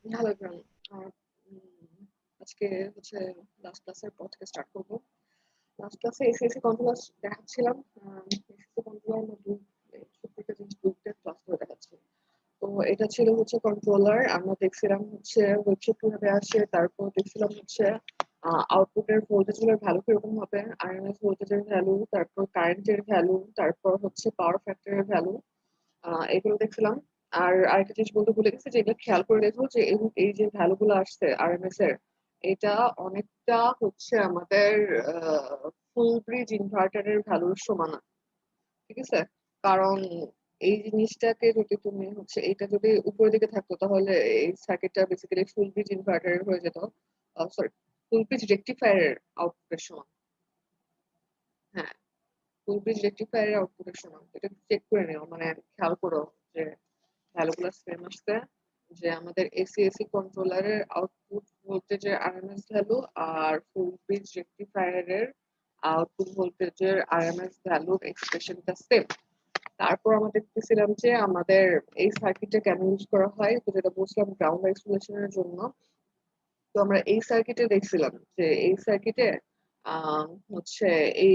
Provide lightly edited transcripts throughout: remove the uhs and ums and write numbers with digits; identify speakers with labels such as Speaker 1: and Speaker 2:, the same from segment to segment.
Speaker 1: Hello everyone. আ উম আজকে হচ্ছে last ক্লাসের পর থেকে স্টার্ট করব। লাস্ট ক্লাসে এসএসসি কন্ট্রোলার দেখাচ্ছিলাম। এসএসসি কন্ট্রোলার নতুন প্রত্যেকটা জিনিস বুঝতে ক্লাস করে দেখাচ্ছি। তো এটা ছিল হচ্ছে কন্ট্রোলার। আমরা দেখছিলাম হচ্ছে ওয়েবসাইট কিভাবে আসে, তারপর দেখছিলাম হচ্ছে আউটপুটের ভোল্টেজ গুলোর ভ্যালু কিরকম হবে, আরএমএস ভোল্টেজের ভ্যালু, তারপর কারেন্টের ভ্যালু, তারপর হচ্ছে পাওয়ার ফ্যাক্টরের ভ্যালু। এগুলো দেখছিলাম। আর আরেকটা জিনিস বলতে ভুলে গেছি যে এগুলো খেয়াল করে দেখো যে এই যে ভ্যালু গুলো আসছে আরএমএস এর, এটা অনেকটা হচ্ছে আমাদের ফুল ব্রিজ ইনভার্টারের ভ্যালুর সমান। ঠিক আছে? কারণ এই জিনিসটাকে যদি তুমি হচ্ছে এটা যদি উপরের দিকে থাকতো তাহলে এই সার্কিটটা বেসিক্যালি ফুল ব্রিজ ইনভার্টারের হয়ে যেত। সরি, ফুল ব্রিজ রেকটিফায়ারের আউটপুটের সমান। হ্যাঁ, ফুল ব্রিজ রেকটিফায়ারের আউটপুটের সমান। এটা চেক করে নিও, মানে খেয়াল করো যে ভ্যালুগুলো সেম আসছে, যে আমাদের এসি কন্ট্রোলারের আউটপুট ভোল্টেজের আরএমএস ভ্যালু আর ফুল ব্রিজ রেকটিফায়ারের আউটপুট ভোল্টেজের আরএমএস ভ্যালুর এক্সপ্রেশনটা সেম। তারপর আমরা দেখতেছিলাম যে আমাদের এই সার্কিটটা কেন ইউজ করা হয়, তো যেটা বলছিলাম গ্রাউন্ড আইসোলেশনের জন্য। তো আমরা এই সার্কিটে দেখছিলাম যে এই সার্কিটে হচ্ছে এই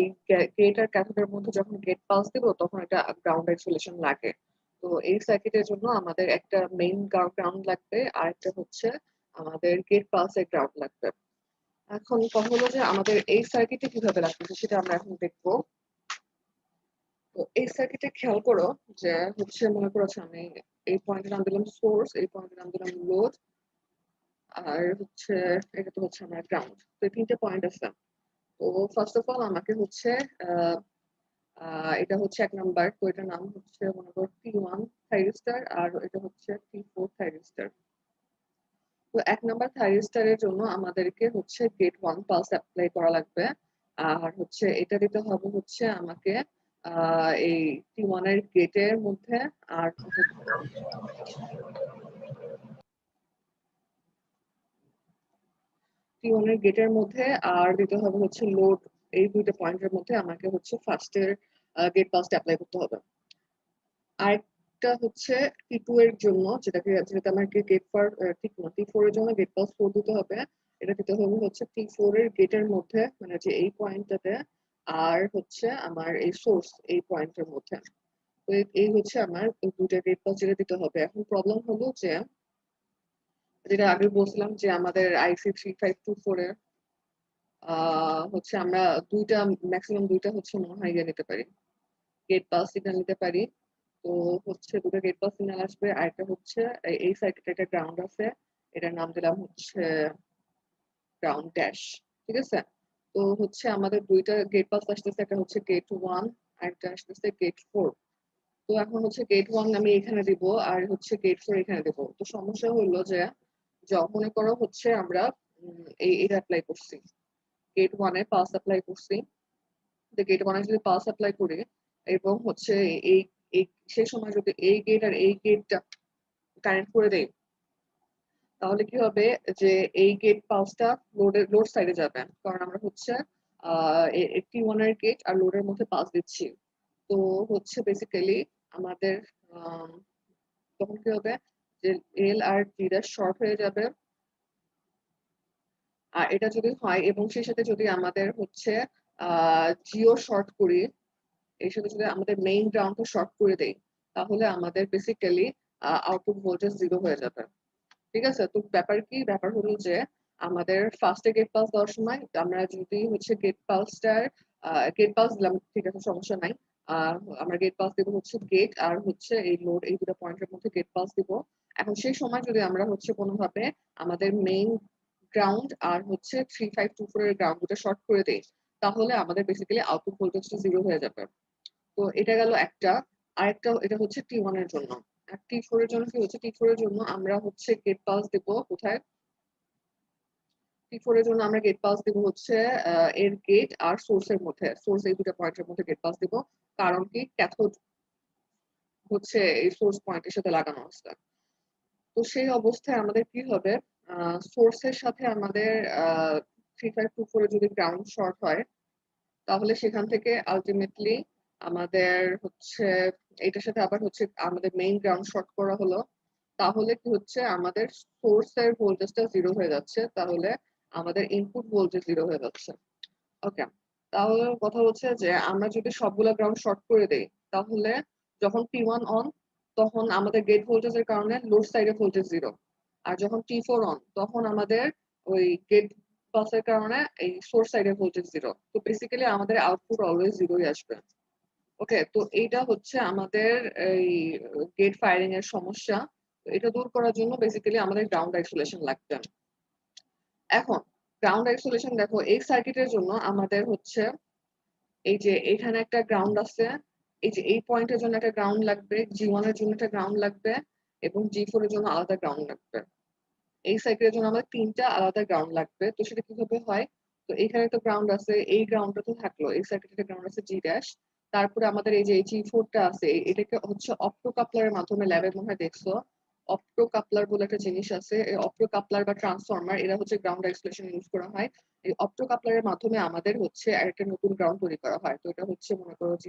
Speaker 1: গেট আর ক্যাথোডের মধ্যে যখন গেট পালস দিব তখন এটা গ্রাউন্ড আইসোলেশন লাগে। তো এই সার্কিটের জন্য আমাদের একটা মেইন গ্রাউন্ড লাগবে আর একটা হচ্ছে আমাদের গেট পালসের গ্রাউন্ড লাগবে। এখন কথা হলো যে আমাদের এই সার্কিটে কিভাবে লাগতেছে সেটা আমরা এখন দেখবো। তো এই সার্কিটে খেয়াল করো যে হচ্ছে মনে করেছো আমি এই পয়েন্টের নাম দিলাম সোর্স, এই পয়েন্টের নাম দিলাম লোড, আর হচ্ছে এটা তো হচ্ছে আমার গ্রাউন্ড। তো এই তিনটে পয়েন্ট আছে। তো ফার্স্ট অফ অল আমাকে হচ্ছে আহ এটা হচ্ছে ১ নাম্বার। তো এটার নাম হচ্ছে মনে করো T1 থাইরিস্টর আর এটা হচ্ছে T4 থাইরিস্টর। তো ১ নাম্বার থাইরিস্টরের জন্য আমাদেরকে হচ্ছে গেট 1 পালস এপ্লাই করা লাগবে। আর হচ্ছে এটা দিতে হবে হচ্ছে আমাকে এই T1 এর গেটের মধ্যে, আর T1 এর গেটের মধ্যে, আর দিতে হবে হচ্ছে লোড। এই ২ টা পয়েন্টের মধ্যে আমাকে হচ্ছে ফার্স্ট এর গেট পালসটা এপ্লাই করতে হবে। আরেকটা হচ্ছে টি2 এর জন্য, যেটাতে আমাকে গেট ফর ঠিক না, টি4 এর জন্য গেট পাস 4 দিতে হবে। এটা দিতে হবে হচ্ছে টি4 এর গেটের মধ্যে, মানে যে এই পয়েন্টটাতে, আর হচ্ছে আমার এই সোর্স এই পয়েন্টের মধ্যে। তো এই হচ্ছে আমার দুইটা গেট পাস যেটা দিতে হবে। এখন প্রবলেম হলো যে যেটা আগে বলছিলাম যে আমাদের আইসি 3524 এর হচ্ছে আমরা দুইটা, ম্যাক্সিমাম দুইটা হচ্ছে মনে হয় ইয়ে নিতে পারি, গেট পাস সিগন্যাল নিতে পারি। তো হচ্ছে দুটো গেট পাস সিগন্যাল আসবে, আর একটা হচ্ছে এই সাইডে একটা গ্রাউন্ড আছে, এটার নাম দিলাম হচ্ছে গ্রাউন্ড ড্যাশ। ঠিক আছে? তো হচ্ছে আমাদের দুইটা গেট পাস আসতেছে, একটা হচ্ছে গেট 1 আর একটা আসতেছে গেট 4। তো এখন হচ্ছে গেট 1 আমি এখানে দিব আর হচ্ছে গেট 4 এখানে দেব। তো সমস্যা হলো যে মনে করো হচ্ছে আমরা এটা অ্যাপ্লাই করছি, গেট 1 এ পাস অ্যাপ্লাই করছি। তো গেট 1 এ যদি পাস অ্যাপ্লাই করি এবং হচ্ছে এই এই সেই সময় যদি এই গেট আর এই গেটটা কানেক্ট করে দেই, তাহলে কি হবে যে এই গেট পালসটা লোড সাইডে যাবে, কারণ আমরা হচ্ছে T1 এর গেট আর লোডের মধ্যে পালস দিচ্ছি। তো হচ্ছে বেসিক্যালি আমাদের আম, তখন কি হবে যে এল আর টি শর্ট হয়ে যাবে। আর এটা যদি হয় এবং সেই সাথে যদি আমাদের হচ্ছে জিও শর্ট করি, এর সাথে যদি আমাদের মেইন গ্রাউন্ডটা শর্ট করে দেই, তাহলে আমাদের বেসিক্যালি আউটপুট ভোল্টেজ 0 হয়ে যাবে। ঠিক আছে? তো ব্যাপার কি? ব্যাপার হলো যে আমাদের ফার্স্টে গেট পালস দেওয়ার সময় আমরা যদি হচ্ছে গেট পালস দিলাম, ঠিক আছে, সমস্যা নাই। আমরা গেট পালস দিব হচ্ছে গেট আর হচ্ছে এই লোড, এই দুটো পয়েন্টের মধ্যে গেট পালস দিব। এখন সেই সময় যদি আমরা হচ্ছে কোনোভাবে আমাদের মেইন গ্রাউন্ড আর হচ্ছে 3524 এর গ্রাউন্ড দুটো শর্ট করে দেই, তাহলে আমাদের বেসিক্যালি আউটপুট ভোল্টেজটা 0 হয়ে যাবে। তো এটা গেল একটা। আরেকটা এটা হচ্ছে T1 এর জন্য। আর T4 এর জন্য কি হচ্ছে, T4 এর জন্য আমরা হচ্ছে গেট পালস দিব কোথায়? T4 এর জন্য আমরা গেট পালস দিব হচ্ছে এর গেট আর সোর্স এর মধ্যে। সোর্স এই দুটো পয়েন্টের মধ্যে গেট পালস দিব। কারণ কি? ক্যাথোড হচ্ছে এই সোর্স পয়েন্টের সাথে লাগানো আছে। তো সেই অবস্থায় আমাদের কি হবে? সোর্স এর সাথে আমাদের আ 3524 এ যদি গ্রাউন্ড শর্ট হয়, তাহলে সেখান থেকে আল্টিমেটলি আমাদের হচ্ছে এটার সাথে আবার হচ্ছে আমাদের মেইন গ্রাউন্ড শর্ট করা হলো। তাহলে কি হচ্ছে আমাদের সোর্সের ভোল্টেজটা 0 হয়ে যাচ্ছে। তাহলে আমাদের ইনপুট ভোল্টেজ 0 হয়ে যাচ্ছে। ওকে। তাহলে কথা হচ্ছে যে আমরা যদি সবগুলা গ্রাউন্ড শর্ট করে দেই, তাহলে যখন T1 অন তখন আমাদের গেট ভোল্টেজের কারণে লোড সাইডে ভোল্টেজ 0। আর যখন T4 অন তখন আমাদের ওই গেট বাসের কারণে এই সোর্স সাইডে ভোল্টেজ 0। তো বেসিক্যালি আমাদের আউটপুট অলওয়েজ 0 ই আসবে। ওকে, তো এইটা হচ্ছে আমাদের এই গেট ফায়ারিং এর সমস্যা। তো এটা দূর করার জন্য বেসিক্যালি আমাদের গ্রাউন্ড আইসোলেশন লাগবে। এখন গ্রাউন্ড আইসোলেশন দেখো এই সার্কিটের জন্য আমাদের হচ্ছে এই যে এখানে একটা গ্রাউন্ড আছে, এই যে এই পয়েন্টের জন্য একটা গ্রাউন্ড লাগবে, G1 এর জন্য একটা গ্রাউন্ড লাগবে এবং G4 এর জন্য আলাদা গ্রাউন্ড লাগবে। এই সার্কিটের জন্য আমাদের ৩টা আলাদা গ্রাউন্ড লাগবে। তো সেটা কিভাবে হয়? তো এখানে তো গ্রাউন্ড আছে, এই গ্রাউন্ডটা তো থাকলো। এই সার্কিটের গ্রাউন্ড আছে G'। তারপরে আমাদের এই যে G4 টা আছে, এটাকে হচ্ছে অপ্টো কাপলারের মাধ্যমে ল্যাবে মনে হয় দেখছো। অপ্টো কাপলার বলে একটা জিনিস আছে। এই অপ্টো কাপলার বা ট্রান্সফরমার এরা হচ্ছে গ্রাউন্ড আইসোলেশন ইউজ করা হয়। এই অপ্টো কাপলারের মাধ্যমে আমাদের হচ্ছে একটা নতুন গ্রাউন্ড তৈরি করা হয়। তো এটা হচ্ছে মনে করো G'।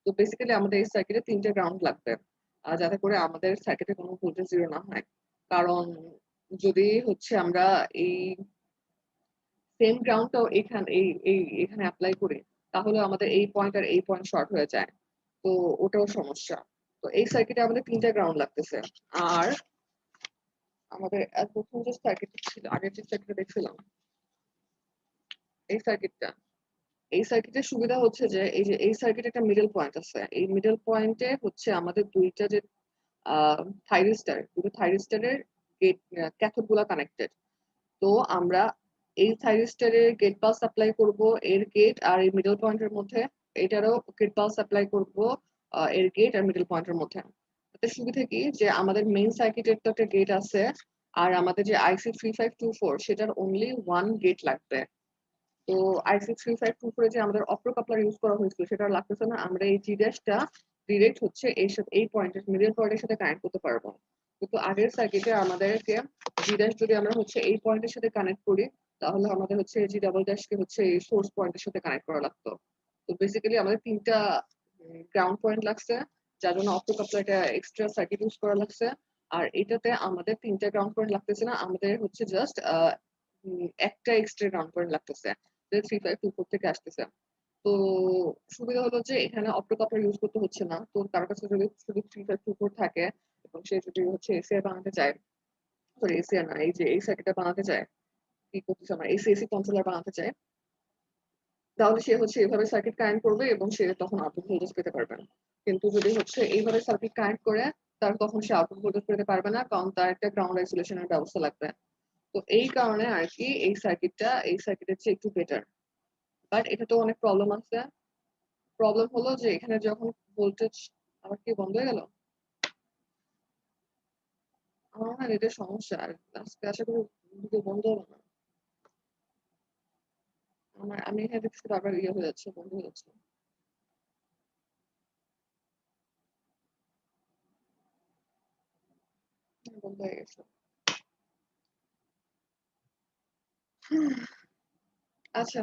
Speaker 1: তো বেসিক্যালি আমাদের এই সার্কিটে ৩টে গ্রাউন্ড লাগবে। যাতে করে আমাদের সার্কিটে কোনো ভোল্টেজ 0 না হয়। কারণ যদি হচ্ছে আমরা এই সেম গ্রাউন্ডটাও এখানে এপ্লাই করি, তাহলে আমাদের এই পয়েন্ট আর এই পয়েন্ট শর্ট হয়ে যায়। তো ওটাও সমস্যা। তো এই সার্কিটে আমাদের ৩টা গ্রাউন্ড লাগতেছে। আর আমাদের প্রথম যে সার্কিট ছিল, আগের যে সার্কিটটা দেখছিলাম, এই সার্কিটটা এই সার্কিটের সুবিধা হচ্ছে যে এই যে এই সার্কিটে একটা মিডল পয়েন্ট আছে। এই মিডল পয়েন্টে হচ্ছে আমাদের দুইটা যে থাইরিস্টার, দুটো থাইরিস্টারের গেট ক্যাথোড গুলা কানেক্টেড। তো আমরা এই থাইরিস্টারের গেট পাস সাপ্লাই করব এর গেট আর এই মিডল পয়েন্টের মধ্যে, এটারও গেট পাস সাপ্লাই করব এর গেট আর মিডল পয়েন্টের মধ্যে। তাতে সুবিধা কি যে আমাদের মেইন সার্কিটের তো একটা গেট আছে, আর আমাদের যে IC3524 সেটার অনলি ওয়ান গেট লাগবে। তো IC3524 এ যে আমাদের অপ্টো কাপলার ইউজ করা হয়েছিল সেটা আর লাগতেছে না। আমরা এই G' ডিরেক্ট হচ্ছে এর সাথে এই পয়েন্টের মিডল পয়েন্টের সাথে কানেক্ট করতে পারবো। কিন্তু আগের সার্কিটে আমাদেরকে G' যদি আমরা হচ্ছে এই পয়েন্টের সাথে কানেক্ট করি, তাহলে আমাদের হচ্ছে G" কে হচ্ছে এই সোর্স পয়েন্টের সাথে কানেক্ট করা লাগতো। তো বেসিক্যালি আমাদের ৩টা গ্রাউন্ড পয়েন্ট লাগছে, যার জন্য অপ্টো কাপলার একটা এক্সট্রা সার্কিট ইউজ করা লাগছে। আর এটাতে আমাদের ৩টা গ্রাউন্ড পয়েন্ট লাগতেছে না, আমাদের হচ্ছে জাস্ট একটা এক্সট্রা গ্রাউন্ড পয়েন্ট লাগতেছে, যে 3524 থেকে আসতেছে। তো সুবিধা হলো যে এখানে অপ্টো কাপলার ইউজ করতে হচ্ছে না। তো কারো কাছে যদি শুধু 3524 থাকে এবং সে যদি হচ্ছে এসিআর বানাতে চায়, সরি এসিআর না, এই যে এই সার্কিটটা বানাতে চায়, কি করতেছে আমরা এসি কন্ট্রোলার বানাতে চায়, তাহলে সে হচ্ছে এভাবে সার্কিট কানেক্ট করবে এবং সে তখন আউটপুট ভোল্টেজ পেতে পারবে। কিন্তু যদি হচ্ছে এইভাবে সার্কিট কানেক্ট করে, তার তখন সে আউটপুট ভোল্টেজ পেতে পারবে না, কারণ তার একটা গ্রাউন্ড আইসোলেশনের ব্যবস্থা লাগবে। তো এই কারণে আর কি এই সার্কিটের চেয়ে একটু বেটার। বাট এটা তো অনেক প্রবলেম আছে। প্রবলেম হলো যে এখানে যখন ভোল্টেজ, আবার কি বন্ধ হয়ে গেল? আমার মনে হয় নেটের সমস্যা, আর আজকে আশা করি ভিডিও বন্ধ হবে না। আমি এখানে দেখছি আবার ইয়ে হয়ে যাচ্ছে, বন্ধ হয়ে যাচ্ছে। বন্ধ হয়ে গেছে। আচ্ছা,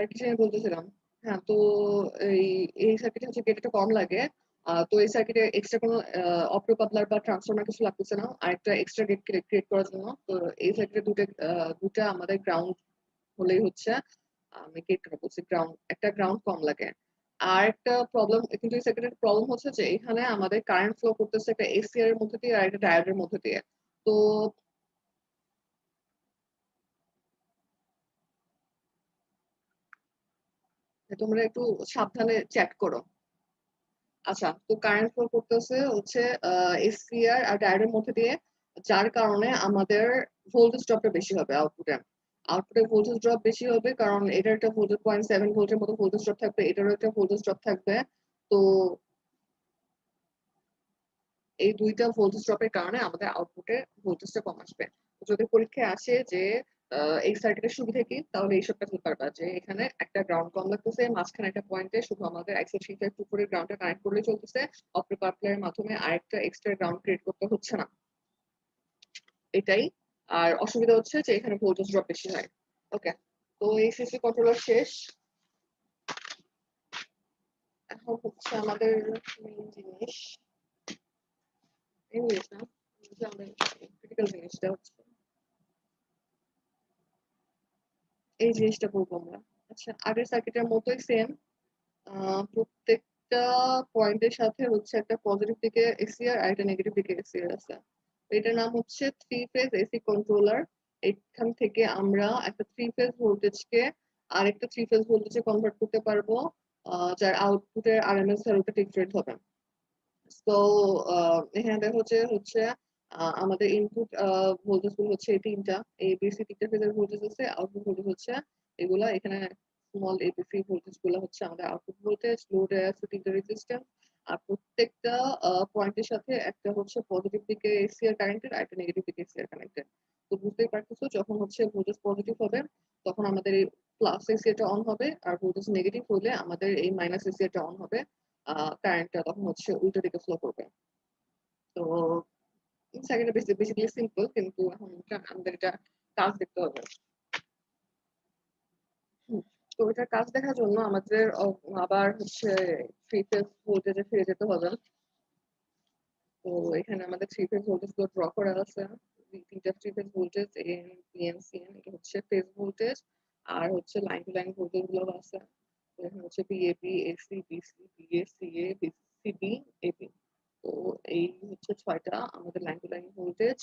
Speaker 1: কি জানি বলতেছিলাম। হ্যাঁ, তো এই এই সার্কিটে হচ্ছে গেট একটু কম লাগে। তো এই সার্কিটে এক্সট্রা কোনো অপ্টো কাপলার বা ট্রান্সফরমার কিছু লাগতেছে না আরেকটা এক্সট্রা গেট ক্রিয়েট করার জন্য। তো এই সার্কিটে দুটা আমাদের গ্রাউন্ড হলেই হচ্ছে, আমি গেট কেন বলছি, গ্রাউন্ড, একটা গ্রাউন্ড কম লাগে। আর একটা প্রবলেম, কিন্তু এই সার্কিটের প্রবলেম হচ্ছে যে এখানে আমাদের কারেন্ট ফ্লো করতেছে একটা এসিআর এর মধ্যে দিয়ে আর একটা ডায়োডের মধ্যে দিয়ে। তো তোমরা একটু সাবধানে চ্যাট করো। আচ্ছা, তো কারেন্ট ফ্লো করতেছে হচ্ছে এসসিআর আর ডায়োডের মধ্যে দিয়ে, যার কারণে আমাদের ভোল্টেজ ড্রপটা বেশি হবে আউটপুটে। আউটপুটে ভোল্টেজ ড্রপ বেশি হবে কারণ এটার একটা ভোল্টেজ 0.7 ভোল্টের মতো ভোল্টেজ ড্রপ থাকবে, এটারও একটা ভোল্টেজ ড্রপ থাকবে। তো এই দুইটা ভোল্টেজ ড্রপের কারণে আমাদের আউটপুটে ভোল্টেজটা কম আসবে। যদি পরীক্ষায় আসে যে এই সার্কিটের সুবিধা কি, তাহলে এইসব কাজ পারবা যে এখানে একটা গ্রাউন্ড কম লাগতেছে, মাঝখানে একটা পয়েন্টে শুধু আমাদের IC3524 এর গ্রাউন্ডটা কানেক্ট করলেই চলতেছে, অপ্টো কাপলারের মাধ্যমে আরেকটা এক্সট্রা গ্রাউন্ড ক্রিয়েট করতে হচ্ছে না, এটাই। আর অসুবিধা হচ্ছে যে এখানে ভোল্টেজ ড্রপ বেশি হয়। ওকে, তো এই সিসি কন্ট্রোলার শেষ। এখন হচ্ছে আমাদের মেইন জিনিস, এনিওয়েজ না, আমাদের ক্রিটিক্যাল জিনিসটা হচ্ছে এই জিনিসটা বলবো আমরা। আচ্ছা, আগের সার্কিটের মতোই সেম, প্রত্যেকটা পয়েন্টের সাথে হচ্ছে একটা পজিটিভ দিকে এসিআর আর একটা নেগেটিভ দিকে এসিআর আছে। এটার নাম হচ্ছে 3 ফেজ এসি কন্ট্রোলার। এখান থেকে আমরা একটা 3 ফেজ ভোল্টেজকে আরেকটা 3 ফেজ ভোল্টেজে কনভার্ট করতে পারবো, যার আউটপুটের আরএমএস ভ্যালুটা ডিফারেন্ট হবে। তো এখানে দেখা হচ্ছে হচ্ছে আমাদের ইনপুট ভোল্টেজ গুলো হচ্ছে এই তিনটা, এবিসি তিনটা ফেজের ভোল্টেজ আছে, আউটপুট ভোল্টেজ হচ্ছে এগুলা। এখানে স্মল এবিসি ভোল্টেজ গুলো হচ্ছে আমাদের আউটপুট ভোল্টেজ, লোডে আছে তিনটা রেজিস্ট্যান্স, আর প্রত্যেকটা পয়েন্টের সাথে একটা হচ্ছে পজিটিভ দিকে এসিআর কানেক্টেড আর একটা নেগেটিভ দিকে এসিআর কানেক্টেড। তো বুঝতেই পারতেছো, যখন হচ্ছে ভোল্টেজ পজিটিভ হবে তখন আমাদের এই প্লাস এসিআরটা অন হবে, আর ভোল্টেজ নেগেটিভ হলে আমাদের এই মাইনাস এসিআরটা অন হবে। কারেন্টটা তখন হচ্ছে উল্টো দিকে ফ্লো করবে। তো সেকেন্ডটা বেসিক্যালি সিম্পল, কিন্তু এখন আমাদের এটা কাজ দেখতে হবে। তো এটার কাজ দেখার জন্য আমাদের আবার হচ্ছে 3 ফেজ ভোল্টেজে ফিরে যেতে হবে। তো এখানে আমাদের 3 ফেজ ভোল্টেজ গুলো ড্র করা আছে। তিনটা 3 phase voltage N P N C N, এটা হচ্ছে ফেজ ভোল্টেজ। আর হচ্ছে লাইন টু লাইন ভোল্টেজ গুলো আছে, এখানে হচ্ছে BAB, AC, BC, BA, CA, CB, AB. তো এই হচ্ছে 6টা আমাদের লাইন টু লাইন ভোল্টেজ।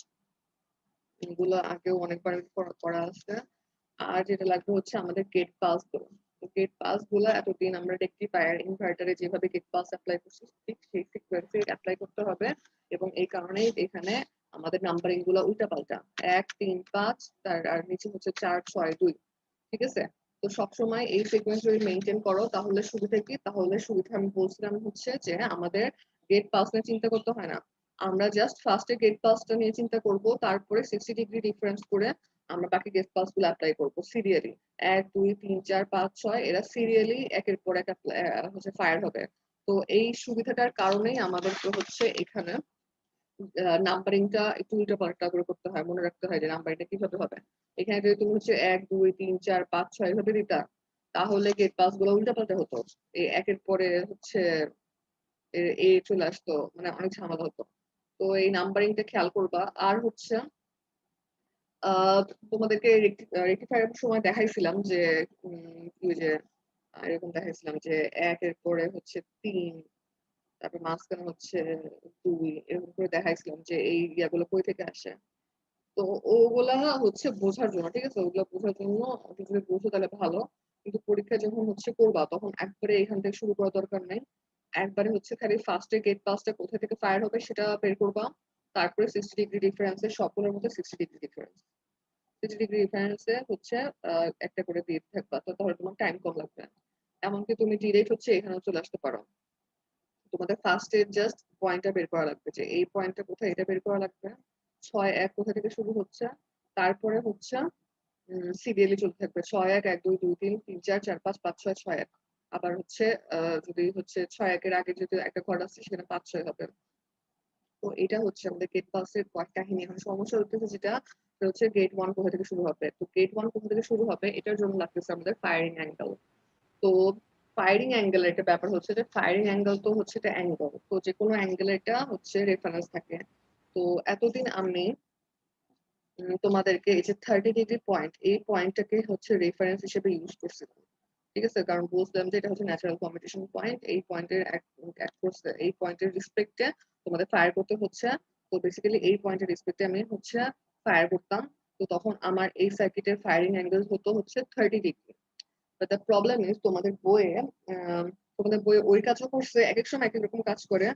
Speaker 1: এগুলো আগেও অনেকবার করা আছে। আর যেটা লাগবে হচ্ছে আমাদের গেট পাস গুলো। তো গেট পাস গুলো এতদিন আমরা রেকটিফায়ার ইনভার্টারে যেভাবে গেট পাস অ্যাপ্লাই করছি ঠিক সেই সিকোয়েন্সে অ্যাপ্লাই করতে হবে। এবং এই কারণেই এখানে আমাদের নাম্বারিং গুলো উল্টাপাল্টা, 1 3 5 তার আর নিচে হচ্ছে 4 6 2। ঠিক আছে? তো সবসময় এই সিকোয়েন্স যদি মেনটেন করো তাহলে সুবিধা কি? তাহলে সুবিধা আমি বলছিলাম হচ্ছে যে আমাদের গেট পাস নিয়ে চিন্তা করতে হয় না। আমরা জাস্ট ফার্স্টে গেট পাসটা নিয়ে চিন্তা করব, তারপরে 60 ডিগ্রি ডিফারেন্স করে আমরা বাকি গেট পাস গুলো অ্যাপ্লাই করব সিরিয়ালি। 1 2 3 4 5 6 এরা সিরিয়ালি একের পর এক হচ্ছে ফায়ার হবে। তো এই সুবিধাটার কারণেই আমাদের তো হচ্ছে এখানে নাম্বারিংটা একটু উল্টাপাল্টা করে করতে হয়, মনে রাখতে হয় যে নাম্বারিংটা কিভাবে হবে। এখানে যদি তুমি হচ্ছে 1 2 3 4 5 6 এভাবে দিতা, তাহলে গেট পাস গুলো উল্টাপাল্টা হতো। এই একের পরে হচ্ছে এ চলে আসতো, মানে অনেক ঝামেলা হতো। তো এই নাম্বারিংটা খেয়াল করবা। আর হচ্ছে আহ তোমাদেরকে রেকটিফায়ার সময় দেখাইছিলাম যে ওই যে এরকম দেখাইছিলাম যে একের পরে হচ্ছে 3, তারপর মাঝখানে হচ্ছে 2, এরকম করে দেখাইছিলাম যে এই ইয়াগুলো কই থেকে আসে। তো ওগুলা হচ্ছে বোঝার জন্য, ঠিক আছে? ওগুলা বোঝার জন্য তুমি যদি বোঝো তাহলে ভালো। কিন্তু পরীক্ষা যখন হচ্ছে করবা তখন একবারে এখান থেকে শুরু করার দরকার নেই। একবারে হচ্ছে খালি ফার্স্টে গেট পাসটা কোথা থেকে ফায়ার হবে সেটা বের করবা। তারপরে 60 ডিগ্রি ডিফারেন্সে সবগুলোর মধ্যে 60 ডিগ্রি ডিফারেন্স, 60 ডিগ্রি ডিফারেন্সে হচ্ছে একটা করে দিয়ে থাকবা, তো তাহলে তোমার টাইম কম লাগবে। এমনকি তুমি ডিরেক্ট হচ্ছে এখানে চলে আসতে পারো। তোমাদের ফার্স্টে জাস্ট পয়েন্টটা বের করা লাগবে যে এই পয়েন্টটা কোথায়, এটা বের করা লাগবে। 6 1 কোথা থেকে শুরু হচ্ছে, তারপরে হচ্ছে সিরিয়ালি চলতে থাকবে 6 1 1 2 2 3 3 4 4 5 5 6 6 1। আবার হচ্ছে যদি হচ্ছে 6 1 এর আগে যদি একটা ঘর আছে সেখানে 5 6 হবে। তো এটা হচ্ছে আমাদের গেট পাসের কাহিনী। এখন সমস্যা হচ্ছে যেটা, সেটা হচ্ছে গেট 1 কোথা থেকে শুরু হবে। তো গেট 1 কোথা থেকে শুরু হবে এটার জন্য লাগতেছে আমাদের ফায়ারিং অ্যাঙ্গেল। তো ফায়ারিং অ্যাঙ্গেল একটা ব্যাপার হচ্ছে যে ফায়ারিং অ্যাঙ্গেল তো হচ্ছে এটা অ্যাঙ্গেল, তো যে কোনো অ্যাঙ্গেল এটা হচ্ছে রেফারেন্স থাকে। তো এতদিন আমি তোমাদেরকে এই যে 30 ডিগ্রি পয়েন্ট, এই পয়েন্টটাকে হচ্ছে রেফারেন্স হিসেবে ইউজ করছিলাম। ঠিক আছে? কারণ বুঝলাম যে এটা হচ্ছে ন্যাচারাল কম্পিটিশন পয়েন্ট, এই পয়েন্টের এই পয়েন্টের রেসপেক্টে তোমাদের ফায়ার করতে হচ্ছে। তো বেসিক্যালি এই পয়েন্টের রেসপেক্টে আমি হচ্ছে ফায়ার করতাম। তো তখন আমার এই সার্কিটের ফায়ারিং অ্যাঙ্গেল হতো হচ্ছে 30 degree. But the problem is ah, তোমাদের বইয়ে ওই কাজও করছে, এক এক সময় এক এক রকম কাজ করে।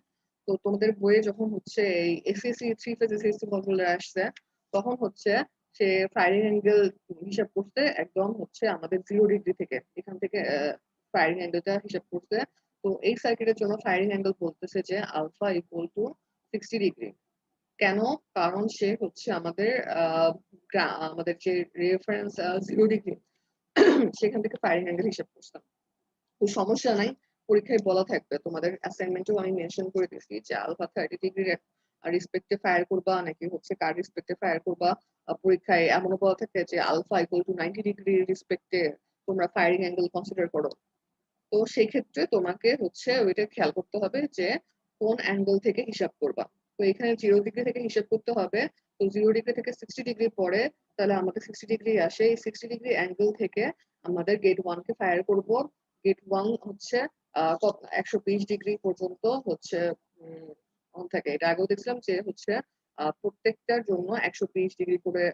Speaker 1: তো তোমাদের বইয়ে যখন হচ্ছে এই এসএসসি 3 ফেজ এসএসসি কন্ট্রোলার আসছে, তখন হচ্ছে সে ফায়ারিং অ্যাঙ্গেল হিসাব করতে একদম হচ্ছে আমাদের 0 ডিগ্রি থেকে, এখান থেকে ফায়ারিং অ্যাঙ্গেলটা হিসাব করতে। তো এই সার্কিটের জন্য ফায়ারিং অ্যাঙ্গেল বলতেছে যে আলফা ইকুয়াল টু 60 ডিগ্রি। কেন? কারণ সে হচ্ছে আমাদের আমাদের যে রেফারেন্স 0 ডিগ্রি সেখান থেকে ফায়ারিং অ্যাঙ্গেল হিসাব করতাম। তো সমস্যা নাই, পরীক্ষায় বলা থাকবে, তোমাদের অ্যাসাইনমেন্টেও আমি মেনশন করে দিয়েছি যে আলফা 30 ডিগ্রির রেসপেক্টে ফায়ার করবা নাকি হচ্ছে কার রেসপেক্টে ফায়ার করবা। পরীক্ষায় এমনও বলা থাকে যে আলফা ইকুয়াল টু 90 ডিগ্রি রেসপেক্টে তোমরা ফায়ারিং অ্যাঙ্গেল কনসিডার করো। তো সেই ক্ষেত্রে তোমাকে হচ্ছে ওইটা খেয়াল করতে হবে যে কোন অ্যাঙ্গেল থেকে হিসাব করবা। তো এখানে 0 ডিগ্রি থেকে হিসাব করতে হবে। তো 0 ডিগ্রি থেকে 60 ডিগ্রি পরে তাহলে আমাদের 60 ডিগ্রি আসে। এই 60 ডিগ্রি অ্যাঙ্গেল থেকে আমাদের গেট 1 কে ফায়ার করব। গেট 1 হচ্ছে 120 ডিগ্রি পর্যন্ত হচ্ছে অন থাকে। এটা আগেও দেখছিলাম যে হচ্ছে প্রত্যেকটার জন্য 120 ডিগ্রি করে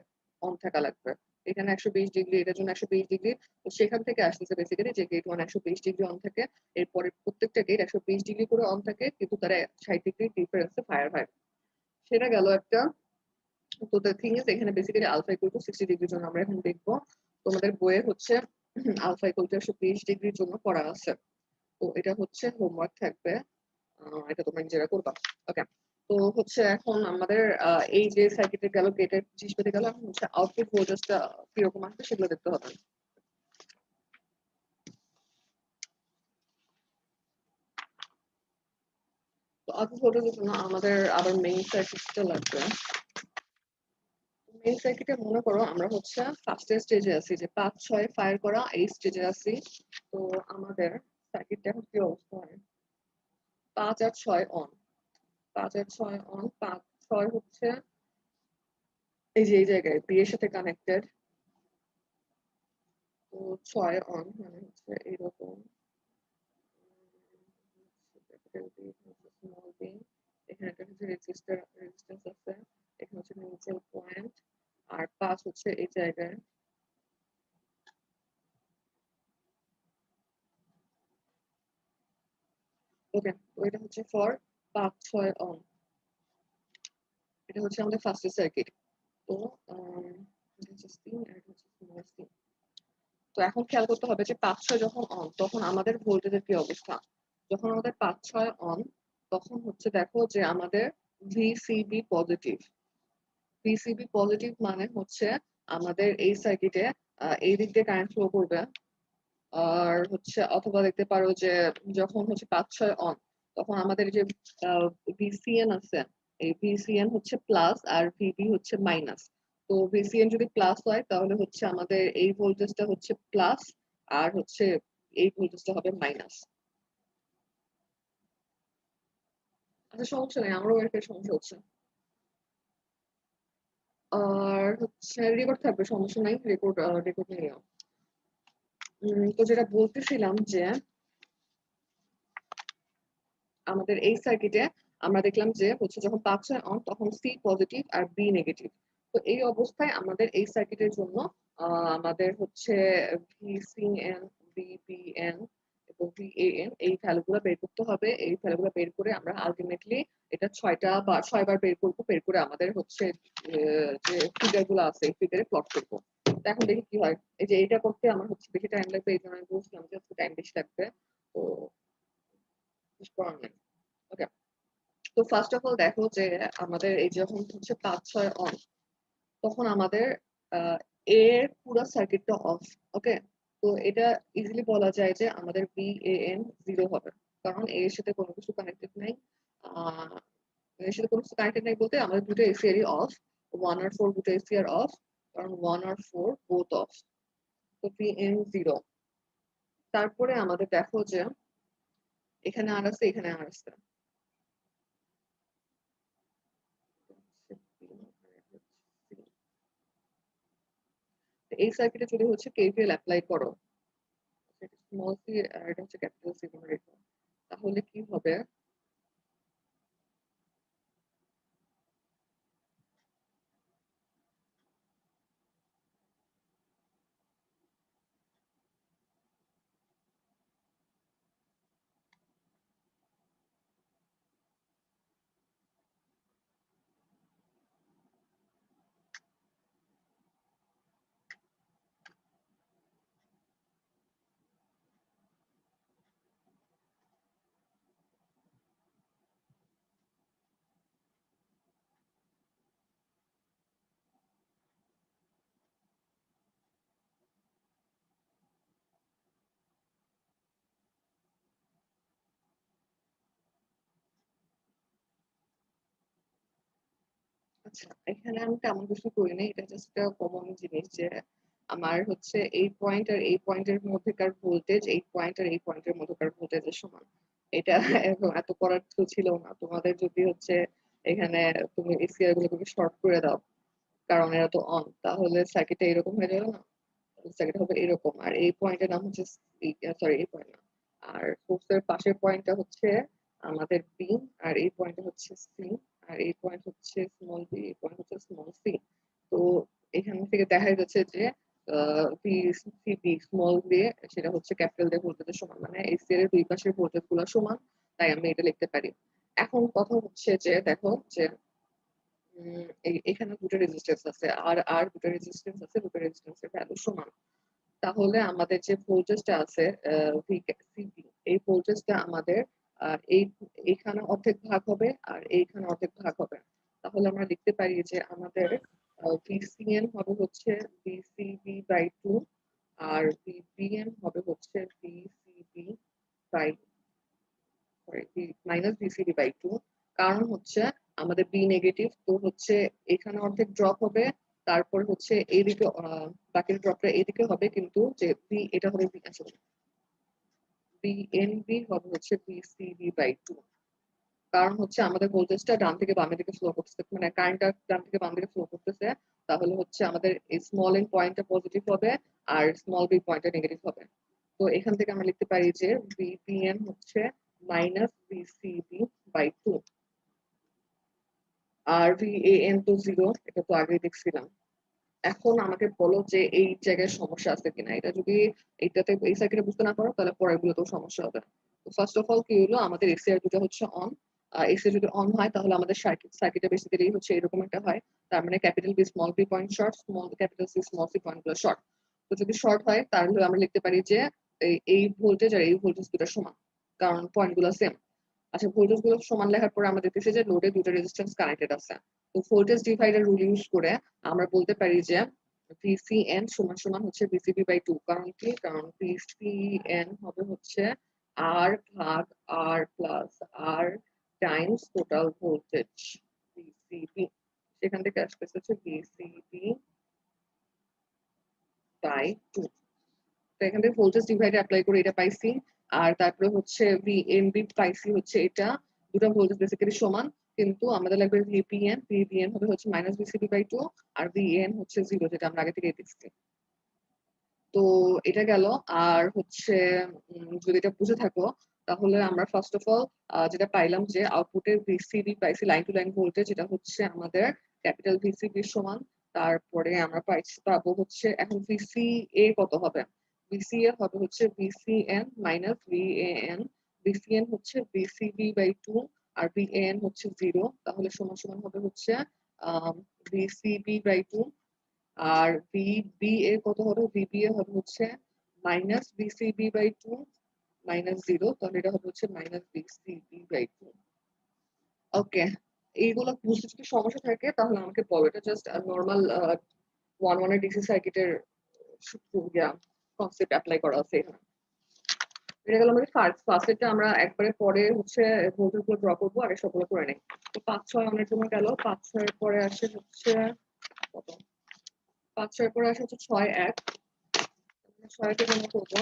Speaker 1: অন থাকা লাগবে। এখানে 120 ডিগ্রি, এটার জন্য 120 ডিগ্রি। তো সেখান থেকে আসতেছে বেসিক্যালি যে গেট 1 120 ডিগ্রি অন থাকে। এরপরে প্রত্যেকটা গেট 120 ডিগ্রি করে অন থাকে, কিন্তু তারা 60 ডিগ্রি ডিফারেন্সে ফায়ার হয়। সেটা গেল একটা। তো দ্য থিং ইজ এখানে বেসিক্যালি আলফা ইকুয়াল টু 60 ডিগ্রির জন্য আমরা এখন দেখবো। তোমাদের বইয়ে হচ্ছে আলফা ইকুয়াল টু 120 ডিগ্রির জন্য পড়া আছে। তো এটা হচ্ছে হোমওয়ার্ক থাকবে। এটা তোমরা নিজেরা করবা। ওকে। তো হচ্ছে এখন আমাদের এই যে সার্কিটের গেল, গেটের 25 পেতে গেল, এখন হচ্ছে আউটপুট ভোল্টেজটা কিরকম আসবে সেগুলো দেখতে হবে। তো আউটপুট ভোল্টেজের জন্য আমাদের আবার মেইন সার্কিটটা লাগবে। মেইন সার্কিটে মনে করো আমরা হচ্ছে ফার্স্টের স্টেজে আছি, যে 5 6 ফায়ার করা এই স্টেজে আছি। তো আমাদের সার্কিটটা এখন কি অবস্থা হয়? 5 আর 6 অন, 5 আর 6 অন, 5 6 হচ্ছে এই যে এই জায়গায় বি এর সাথে কানেক্টেড। তো 6 অন মানে হচ্ছে এইরকম। স্মল বি, এখানে একটা হচ্ছে রেজিস্ট্যান্স আছে, এখানে হচ্ছে নিউট্রাল পয়েন্ট, আর 5 হচ্ছে এই জায়গায়। ওকে, তো এটা হচ্ছে ফর 5 6 অন। এটা হচ্ছে আমাদের ফার্স্ট সার্কিট। তো এটা হচ্ছে স্পিন আর এটা হচ্ছে স্মল স্পিন। তো এখন খেয়াল করতে হবে যে 5 6 যখন অন তখন আমাদের ভোল্টেজের কি অবস্থা। যখন আমাদের 5 6 অন তখন হচ্ছে দেখো যে আমাদের ভিসিবি পজিটিভ। ভিসিবি পজিটিভ মানে হচ্ছে আমাদের এই সার্কিটে এই দিক দিয়ে কারেন্ট ফ্লো করবে। আর হচ্ছে অথবা দেখতে পারো যে যখন হচ্ছে 5 6 অন তখন আমাদের যে ভিসিএন আছে, এই ভিসিএন হচ্ছে প্লাস আর ভিবি হচ্ছে মাইনাস। তো ভিসিএন যদি প্লাস হয় তাহলে হচ্ছে আমাদের এই ভোল্টেজটা হচ্ছে প্লাস, আর হচ্ছে এই ভোল্টেজটা হবে মাইনাস। আচ্ছা, সমস্যা নেই, আমারও একটা সমস্যা হচ্ছে। আর হচ্ছে রেকর্ড থাকবে, সমস্যা নাই, রেকর্ড রেকর্ড নিও। তো যেটা বলতেছিলাম যে আমাদের এই সার্কিটে আমরা দেখলাম যে হচ্ছে যখন 5 6 অন তখন সি পজিটিভ আর বি নেগেটিভ। তো এই অবস্থায় আমাদের এই সার্কিটের জন্য আমাদের হচ্ছে ভিসিএন, ভিবিএন এবং ভিএএন এই ভ্যালুগুলো বের করতে হবে। এই ভ্যালুগুলো বের করে আমরা আলটিমেটলি এটা 6টা বা 6 বার বের করব। বের করে আমাদের হচ্ছে যে ফিগারগুলো আছে এই ফিগারে প্লট করব। তো এখন দেখি কি হয়। এই যে এটা করতে আমার হচ্ছে বেশি টাইম লাগবে, এই জন্য আমি বলছিলাম যে টাইম বেশি লাগবে। তো কিছু করার নেই। ওকে। তো ফার্স্ট অফ অল দেখো যে আমাদের এই যখন হচ্ছে 5 6 অন তখন আমাদের এর পুরো সার্কিটটা অফ। ওকে। তো এটা ইজিলি বলা যায় যে আমাদের ভিএএন 0 হবে, কারণ এর সাথে কোনো কিছু কানেক্টেড নাই। আহ এর সাথে কোনো কিছু কানেক্টেড নাই বলতে আমাদের দুটো এসিআরই অফ। 1 আর 4 দুটো এসিআর অফ, কারণ 1 আর 4 বোথ অফ। তো ভিএন 0। তারপরে আমাদের দেখো যে এখানে আর আছে, এখানে আর আছে। এই সার্কিটে যদি হচ্ছে কেভিএল অ্যাপ্লাই করো, স্মল সি আর এটা হচ্ছে ক্যাপিটাল সি মনে রেখো, তাহলে কি হবে। আচ্ছা, এখানে আমি তেমন কিছু করি নাই, এটা জাস্ট কমন জিনিস যে আমার হচ্ছে এই পয়েন্ট আর এই পয়েন্টের মধ্যেকার ভোল্টেজ এই পয়েন্ট আর এই পয়েন্টের মধ্যকার ভোল্টেজের সমান। এটা এত করার তো ছিল না। তোমাদের যদি হচ্ছে এখানে তুমি এসিআর গুলোকে শর্ট করে দাও, কারণ এরা তো অন, তাহলে সার্কিটটা এরকম হয়ে যাবে না? সার্কিট হবে এরকম, আর এই পয়েন্টের নাম হচ্ছে সরি এই পয়েন্ট না, আর সোর্সের পাশের পয়েন্টটা হচ্ছে আমাদের বি, আর এই পয়েন্টটা হচ্ছে সি, আর এই পয়েন্ট হচ্ছে স্মল বি, এই পয়েন্ট হচ্ছে স্মল সি। তো এখান থেকে দেখা যাচ্ছে যে ভি সিবি স্মল দিয়ে সেটা হচ্ছে ক্যাপিটাল দিয়ে ভোল্টেজের সমান, মানে এসি এর দুই পাশের ভোল্টেজ গুলো সমান, তাই আমি এটা লিখতে পারি। এখন কথা হচ্ছে যে দেখো যে এখানে দুটো রেজিস্ট্যান্স আছে, আর আর দুটো রেজিস্ট্যান্স আছে, দুটো রেজিস্ট্যান্সের ভ্যালু সমান। তাহলে আমাদের যে ভোল্টেজটা আছে সিবি, এই ভোল্টেজটা আমাদের এই এইখানে অর্ধেক ভাগ হবে আর এইখানে অর্ধেক ভাগ হবে। তাহলে আমরা লিখতে পারি যে আমাদের ভিসিএন হবে হচ্ছে ভিসিবি বাই 2, আর ভিবিএন হবে হচ্ছে VCB by minus VCD by 2। কারণ হচ্ছে আমাদের বি নেগেটিভ, তো হচ্ছে এখানে অর্ধেক ড্রপ হবে, তারপর হচ্ছে এইদিকে বাকি ড্রপটা এইদিকে হবে, কিন্তু যে বি এটা হবে বিএনবি হবে হচ্ছে বিসিবি বাই 2। কারণ হচ্ছে আমাদের ভোল্টেজটা ডান থেকে বামে দিকে ফ্লো করতেছে, মানে কারেন্টটা ডান থেকে বাম দিকে ফ্লো করতেছে। তাহলে হচ্ছে আমাদের এই স্মল এন পয়েন্টটা পজিটিভ হবে আর স্মল বি পয়েন্টটা নেগেটিভ হবে। তো এখান থেকে আমরা লিখতে পারি যে ভিপিএন হচ্ছে মাইনাস ভিসিবি বাই 2, আর ভিএএন তো 0, এটা তো আগেই দেখছিলাম। এখন আমাকে বলো যে এই জায়গায় সমস্যা আছে কিনা। এটা যদি এইটাতে এই সার্কিটে বুঝতে না পারো তাহলে পরের গুলোতেও সমস্যা হবে। তো ফার্স্ট অফ অল কি হলো, আমাদের এসিআর দুটো হচ্ছে অন। এসি যদি অন হয় তাহলে আমাদের সার্কিটে বেসিক্যালি হচ্ছে এরকম একটা হয়। তার মানে capital B small B point short, small capital C small C point গুলো শর্ট। তো যদি শর্ট হয় তাহলে আমরা লিখতে পারি যে এই ভোল্টেজ আর এই ভোল্টেজ দুটো সমান, কারণ পয়েন্ট গুলো সেম। আচ্ছা, ভোল্টেজ গুলো সমান লেখার পরে আমরা দেখতেছি যে লোডে দুটো রেজিস্ট্যান্স কানেক্টেড আছে। তো ভোল্টেজ ডিভাইডার রুল ইউজ করে আমরা বলতে পারি যে ভিসিএন সমান সমান হচ্ছে ভিসিবি বাই 2। কারণ কি, কারণ ভিসিএন হবে হচ্ছে আর ভাগ আর প্লাস আর টাইমস টোটাল ভোল্টেজ ভিসিবি, সেখান থেকে আসতেছে হচ্ছে ভিসিবি বাই 2। তো এখান থেকে ভোল্টেজ ডিভাইডার অ্যাপ্লাই করে এটা পাইছি। আর তারপরে হচ্ছে ভিএনবি পাইছি হচ্ছে এটা, দুটো ভোল্টেজ বেসিক্যালি সমান, কিন্তু আমাদের লাগবে ভিপিএন, ভিপিএন হবে হচ্ছে মাইনাস ভিসিবি বাই 2, আর ভিএন হচ্ছে 0, যেটা আমরা আগে থেকে দেখছি। তো এটা গেল। আর হচ্ছে যদি এটা বুঝে থাকো তাহলে আমরা ফার্স্ট অফ অল যেটা পাইলাম যে আউটপুটের ভিসিবি পাইছি লাইন টু লাইন ভোল্টেজ, যেটা হচ্ছে আমাদের ক্যাপিটাল ভিসিবি সমান। তারপরে আমরা পাবো হচ্ছে এখন ভিসিএ কত হবে, ভিসিএ হবে হচ্ছে ভিসিএন মাইনাস ভিএএন। ভিসিএন হচ্ছে ভিসিবি বাই 2, আর ভিএএন হচ্ছে 0, তাহলে সমান সমান হবে হচ্ছে ভিসিবি বাই 2। আর ভিবিএ কত হবে, ভিবিএ হবে হচ্ছে মাইনাস ভিসিবি বাই 2 মাইনাস 0, তাহলে এটা হবে হচ্ছে মাইনাস ভিসিবি বাই 2। ওকে, এইগুলো বুঝতে যদি সমস্যা থাকে তাহলে আমাকে বলো। এটা জাস্ট নর্মাল ওয়ান ওয়ানের ডিসি সার্কিটের কনসেপ্ট অ্যাপ্লাই করা আছে এখানে। এটা গেল আমাদের ফার্স্টেরটা, আমরা একবারে পরে হচ্ছে ভোল্টেজ গুলো ড্র করবো আর সবগুলো করে নেই। তো 5-6 অনের জন্য গেল, 5-6 এর পরে আসে হচ্ছে কত, 5-6 এর পরে আসে হচ্ছে 6-1। 6-এর জন্য করবো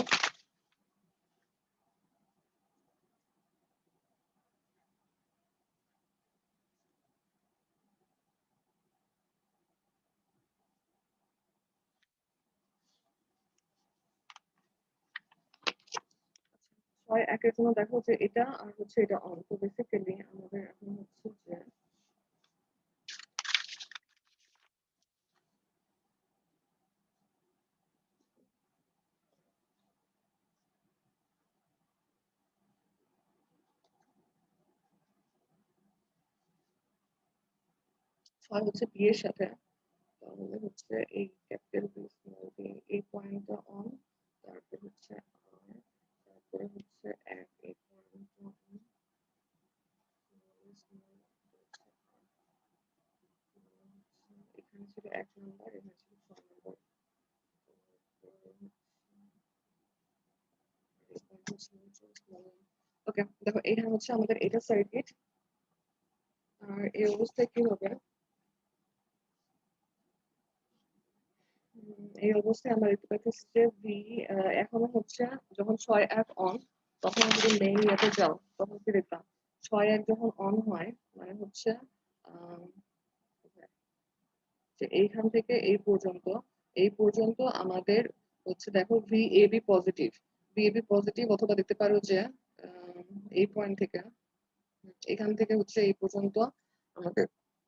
Speaker 1: 6-1-এর জন্য দেখো যে এটা আর হচ্ছে এটা অন। তো বেসিক্যালি আমাদের এখন হচ্ছে যে 6 হচ্ছে বি এর সাথে, তাহলে হচ্ছে এই ক্যাপিটাল বি স্মল বি এই পয়েন্টটা অন, তারপর হচ্ছে আর, তারপরে হচ্ছে 1 এই পয়েন্টটা অন, এখানে ছিল 1 নাম্বার, এখানে ছিল 6 নাম্বার। ওকে, দেখো এখানে হচ্ছে আমাদের এটা সার্কিট। আর এই অবস্থায় কি হবে, এই অবস্থায় আমরা দেখতে পাচ্ছি যে ভি এখনো হচ্ছে যখন 6-1 অন, তখন যদি মেইন ইয়েতে যাও তখন কি দেখলাম 6-1 যখন অন হয় মানে হচ্ছে যে এইখান থেকে এই পর্যন্ত আমাদের হচ্ছে দেখো VAB পজিটিভ অথবা দেখতে পারো যে এই পয়েন্ট থেকে এখান থেকে হচ্ছে এই পর্যন্ত আমাদের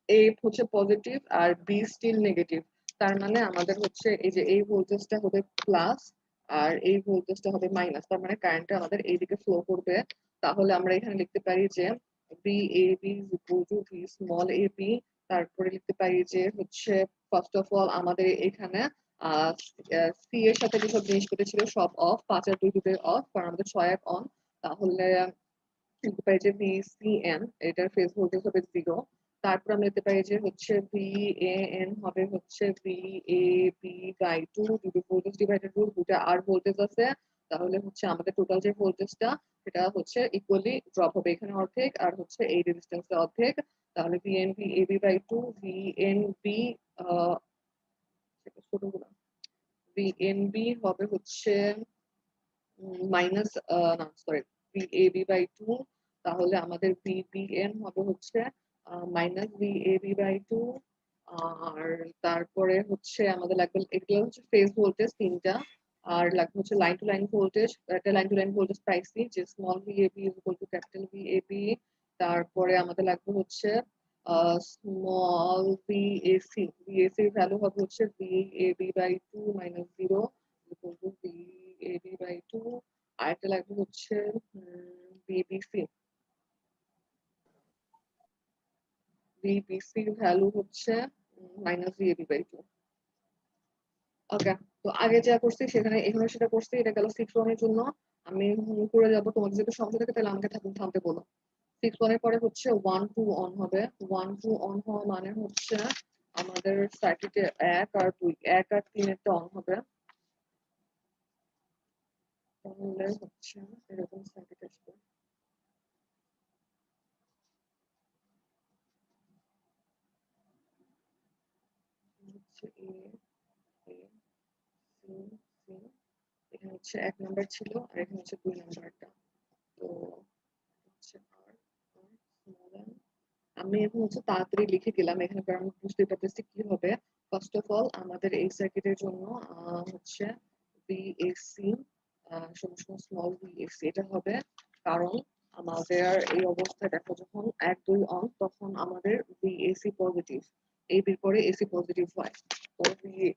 Speaker 1: A হচ্ছে পজিটিভ আর B স্টিল নেগেটিভ। তার মানে আমাদের হচ্ছে এই যে এই ভোল্টেজটা হবে প্লাস আর এই ভোল্টেজটা হবে মাইনাস। তার মানে কারেন্টটা আমাদের এইদিকে ফ্লো করবে। তাহলে আমরা এখানে লিখতে পারি যে VAB is equal to V small ab। তারপরে লিখতে পারি যে হচ্ছে ফার্স্ট অফ অল আমাদের এখানে সি এর সাথে যেসব জিনিসপত্র ছিল সব অফ, 5 আর 2 দুটোই অফ, কারণ আমাদের 6 এক অন। তাহলে লিখতে পারি যে VCN এটার ফেজ ভোল্টেজ হবে 0। তারপর আমরা লিখতে পারি যে হচ্ছে VAN হবে হচ্ছে VAB/2 দুটো ভোল্টেজ ডিভাইডেড রুল, দুটো আর ভোল্টেজ আছে। তাহলে হচ্ছে আমাদের টোটাল যে ভোল্টেজটা সেটা হচ্ছে ইকুয়ালি ড্রপ হবে, এখানে অর্ধেক আর হচ্ছে এই রেজিস্ট্যান্সে অর্ধেক। তাহলে VNB/2 VNB ছোটগুলো VNB হবে হচ্ছে মাইনাস না সরি VAB/2। তাহলে আমাদের VBN হবে হচ্ছে মাইনাস VAB/2। আর তারপরে হচ্ছে আমাদের লাগবে, এগুলো হচ্ছে ফেজ ভোল্টেজ তিনটা। আর লাগবে হচ্ছে লাইন টু লাইন ভোল্টেজ, একটা লাইন টু লাইন ভোল্টেজ পাইছি যে small VAB is equal to capital VAB। তারপরে আমাদের লাগবে হচ্ছে স্মল VAC ভ্যালু হবে হচ্ছে VAB/2 minus 0 equal to VAB/2। আরেকটা লাগবে হচ্ছে VBC ভ্যালু হচ্ছে মাইনাস VAB/2। ওকে, তো আগে যা করছি সেখানে এখানে সেটা করছি, এটা গেল 6 এর জন্য। আমি করে যাবো, তোমাদের যদি সমস্যা থাকে তাহলে আমাকে থামতে বলো। 6 পরে হচ্ছে 1 2 অন হবে। 1 2 অন হওয়া মানে হচ্ছে আমাদের সার্কিটে 1 আর 2, 1 আর 3 এরটা অন হবে। তাহলে হচ্ছে এরকম সার্কিট আসবে। হচ্ছে A C C, এখানে হচ্ছে 1 নাম্বার ছিল আর এখানে হচ্ছে 2 নাম্বারটা। তো হচ্ছে আর স্মল n। আমি এখন হচ্ছে তাড়াতাড়ি লিখে দিলাম এখানে, কারণ বুঝতে পারতেছি কি হবে। ফার্স্ট অফ অল আমাদের এই সার্কিটের জন্য হচ্ছে VAC সমান স্মল VAC এটা হবে, কারণ আমাদের এই অবস্থায় দেখো যখন 1 2 অন তখন আমাদের VAC পজিটিভ, এই বির পরে AC পজিটিভ হয়। তো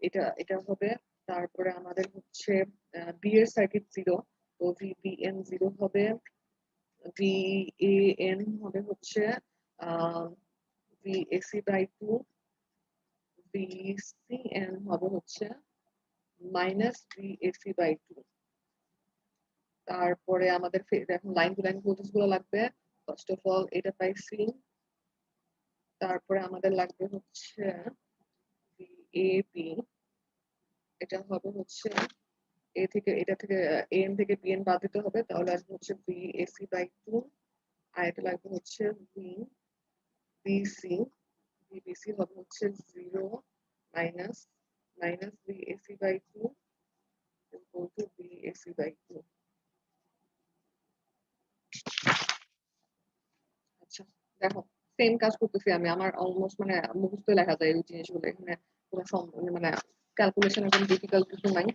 Speaker 1: এটা এটা হবে। তারপরে আমাদের হচ্ছে বি এর সার্কিট 0, তো VBN 0 হবে। VAN হবে হচ্ছে VAC/2। VCN হবে হচ্ছে মাইনাস VAC/2। তারপরে আমাদের এখন লাইন টু লাইন ভোল্টেজ গুলো লাগবে। ফার্স্ট অফ অল এটা পাইছি। তারপরে আমাদের লাগবে হচ্ছে VAB, এটা হবে হচ্ছে এটা থেকে AM থেকে BN বাদ দিতে হবে, তাহলে আসবে হচ্ছে VAC/2। আর এটা লাগবে হচ্ছে VBC হবে হচ্ছে 0 minus VAC/2 equal to VAC/2। আচ্ছা, দেখো সেম কাজ করতেছি আমি, আমার অলমোস্ট মানে মুখস্থ লেখা যায় এই জিনিসগুলো, এখানে কোনো মানে ক্যালকুলেশনের কোনো ডিফিকাল্ট কিছু নাই।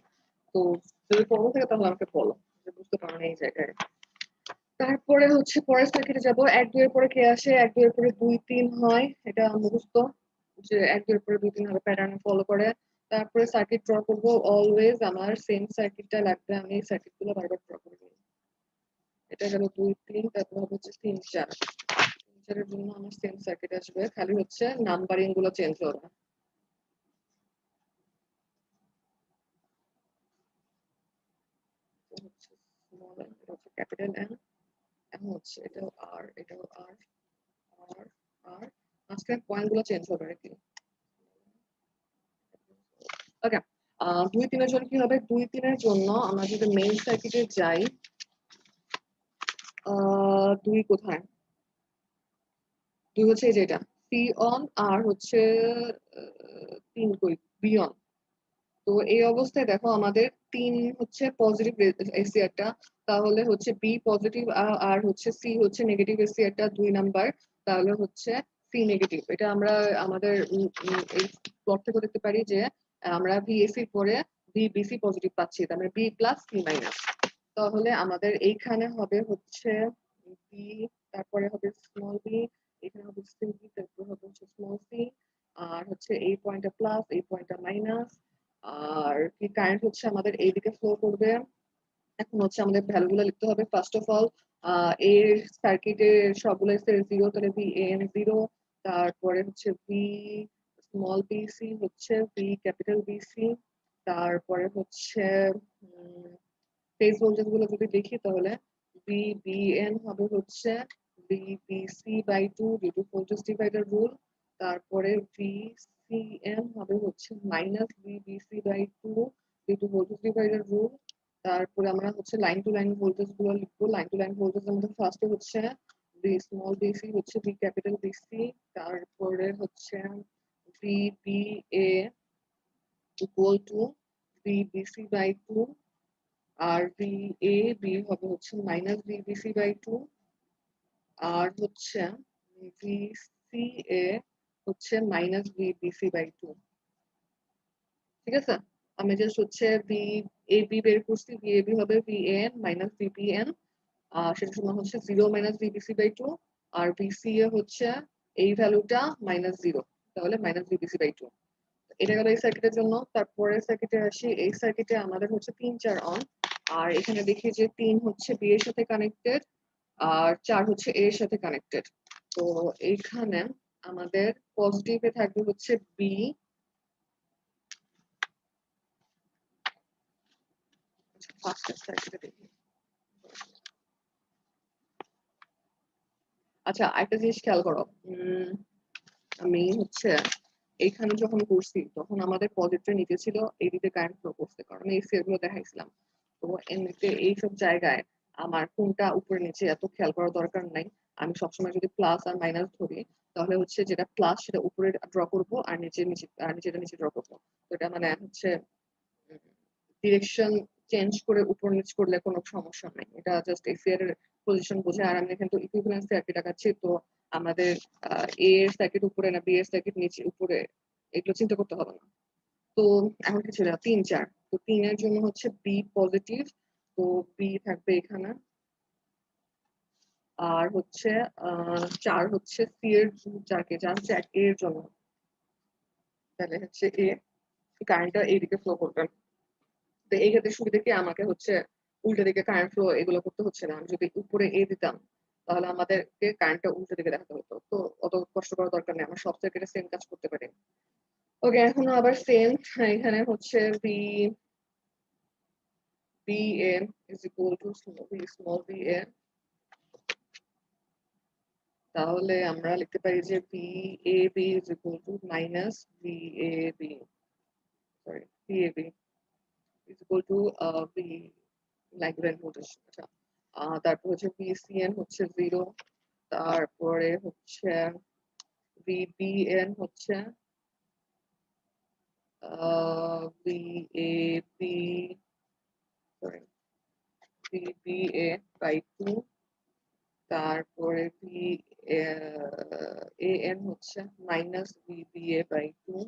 Speaker 1: তো যদি পড়ো থাকে তাহলে আমাকে বলো যে বুঝতে পারো না এই জায়গায়। তারপরে হচ্ছে পরের সার্কিটে যাবো। 1 2 এর পরে কে আসে? 1 2 এর পরে 2 3 হয়, এটা মুখস্থ যে 1 2 এর পরে 2 3 হবে, প্যাটার্ন ফলো করে। তারপরে সার্কিট ড্র করব। অলওয়েজ আমার সেম সার্কিটটা লাগবে, আমি এই সার্কিটগুলো বারবার ড্র করব। এটা গেল 2 3, তারপর হবে হচ্ছে 3 4। 3 4 এর জন্য আমার সেম সার্কিট আসবে, খালি হচ্ছে নাম্বারিং গুলো চেঞ্জ হবে। হচ্ছে স্মল n, এটা হচ্ছে ক্যাপিটাল N। এখন হচ্ছে এটাও আর এটাও আর আর আর মাঝখানে পয়েন্ট গুলো চেঞ্জ হবে আর কি। ওকে, 2 3 এর জন্য কি হবে? 2 3 এর জন্য আমরা যদি মেইন সার্কিটে যাই, 2 কোথায়? 2 হচ্ছে এই যেটা সি অন, আর হচ্ছে 3 কই? B on. তো এই অবস্থায় দেখো আমাদের 3 হচ্ছে পজিটিভ এসি একটা, তাহলে হচ্ছে বি পজিটিভ আর হচ্ছে সি হচ্ছে নেগেটিভ এসি একটা 2 নাম্বার। তাহলে হচ্ছে সি নেগেটিভ। এটা আমরা আমাদের এই প্লট থেকে দেখতে পারি যে আমরা ভিএসি পরে ভিবিসি পজিটিভ পাচ্ছি, তার মানে বি প্লাস সি মাইনাস। তাহলে আমাদের এইখানে হবে হচ্ছে বি, তারপরে হবে স্মল বি, এখানে হবে সি, তারপর হবে হচ্ছে স্মল সি, আর হচ্ছে এই পয়েন্টটা প্লাস, এই পয়েন্টটা মাইনাস। আর কি কারেন্ট হচ্ছে আমাদের এইদিকে ফ্লো করবে। এখন হচ্ছে আমাদের ভ্যালুগুলো লিখতে হবে। ফার্স্ট অফ অল এর সার্কিটের সবগুলো জিরো, তাহলে ভি এন জিরো, তারপরে হচ্ছে ভি স্মল বিসি হচ্ছে ভি ক্যাপিটাল বিসি, তারপরে হচ্ছে ফেজ ভোল্টেজ গুলো যদি দেখি তাহলে ভি বিএন হবে হচ্ছে V BC by 2 due to voltage divider rule. তারপরে ভি সিএন হবে হচ্ছে minus V BC by 2 due to voltage divider rule. তারপরে আমরা হচ্ছে লাইন টু লাইন ভোল্টেজ গুলো লিখবো। লাইন টু লাইন ভোল্টেজ আমাদের ফার্স্টে হচ্ছে ভি স্মল বিসি হচ্ছে ভি ক্যাপিটাল বিসি, তারপরে হচ্ছে V B A equal to V BC by 2, আর ভি এ বি হবে হচ্ছে মাইনাস ভি বিসি বাই 2, আর হচ্ছে ভি সি এ হচ্ছে মাইনাস ভি বিসি বাই 2। ঠিক আছে, আমি জাস্ট হচ্ছে ভি এ বি বের করছি। ভি এ বি হবে V N minus V B N, সেটা সমান হচ্ছে 0 মাইনাস ভি বিসি বাই 2, আর ভি সি এ হচ্ছে এই ভ্যালুটা মাইনাস 0, তাহলে মাইনাস ভি বিসি বাই 2। এটা গেল এই সার্কিটের জন্য। তারপরে সার্কিটে আসি। এই সার্কিটে আমাদের হচ্ছে 3 4 অন, আর এখানে দেখি যে 3 হচ্ছে বি এর সাথে কানেক্টেড আর 4 হচ্ছে এ এর সাথে কানেক্টেড। তো এইখানে আমাদের পজিটিভে থাকবে হচ্ছে বি, আচ্ছা একটা জিনিস খেয়াল করো। আমি হচ্ছে এইখানে যখন করছি তখন আমাদের পজিটিভ নিচে ছিল, এইদিকে কারেন্ট ফ্লো করছে, কারণ এই সেলগুলো দেখাইছিলাম। তো এমনিতে এইসব জায়গায় আমার কোনটা উপরে নিচে এত খেয়াল করার দরকার নাই। আমি সবসময় যদি প্লাস আর মাইনাস ধরি তাহলে হচ্ছে যেটা প্লাস সেটা উপরে ড্র করবো আর নিচেটা নিচে ড্র করবো। তো এটা মানে হচ্ছে ডিরেকশন চেঞ্জ করে উপর নিচ করলে কোনো সমস্যা নাই। এটা জাস্ট এসিআর এর পজিশন বোঝায়। আর আমি কিন্তু ইকুইভ্যালেন্স সার্কিট দেখাচ্ছি, তো আমাদের এ এর সার্কিট উপরে না বি এর সার্কিট নিচে উপরে এগুলো চিন্তা করতে হবে না। তো এখন কি ছিল 3 4, তো 3 এর জন্য হচ্ছে বি পজিটিভ, তো বি থাকবে এখানে। আর হচ্ছে 4 হচ্ছে সি এর, 4কে জানছে এ এর জন্য, তাহলে হচ্ছে এ কারেন্টটা এইদিকে ফ্লো করবে। তো এই ক্ষেত্রে সুবিধা কি, আমাকে হচ্ছে উল্টো দিকে কারেন্ট ফ্লো এগুলো করতে হচ্ছে না। আমি যদি উপরে এ দিতাম তাহলে আমাদেরকে কারেন্টটা উল্টো দিকে দেখাতে হতো, তো অত কষ্ট করার দরকার নেই, আমরা সব সার্কিটে সেম কাজ করতে পারি। ওকে, এখনো আবার সেম। এখানে হচ্ছে B B A is equal to small B A, তাহলে আমরা লিখতে পারি যে B A B is equal to minus B A B, sorry B A B is equal to B line to line voltage. আচ্ছা, তারপর হচ্ছে BCN হচ্ছে 0, তারপরে হচ্ছে বিবিএন হচ্ছে বিএবি, সরি বিবিএ বাই 2, তারপরে বি এন হচ্ছে মাইনাস বিবিএ বাই 2।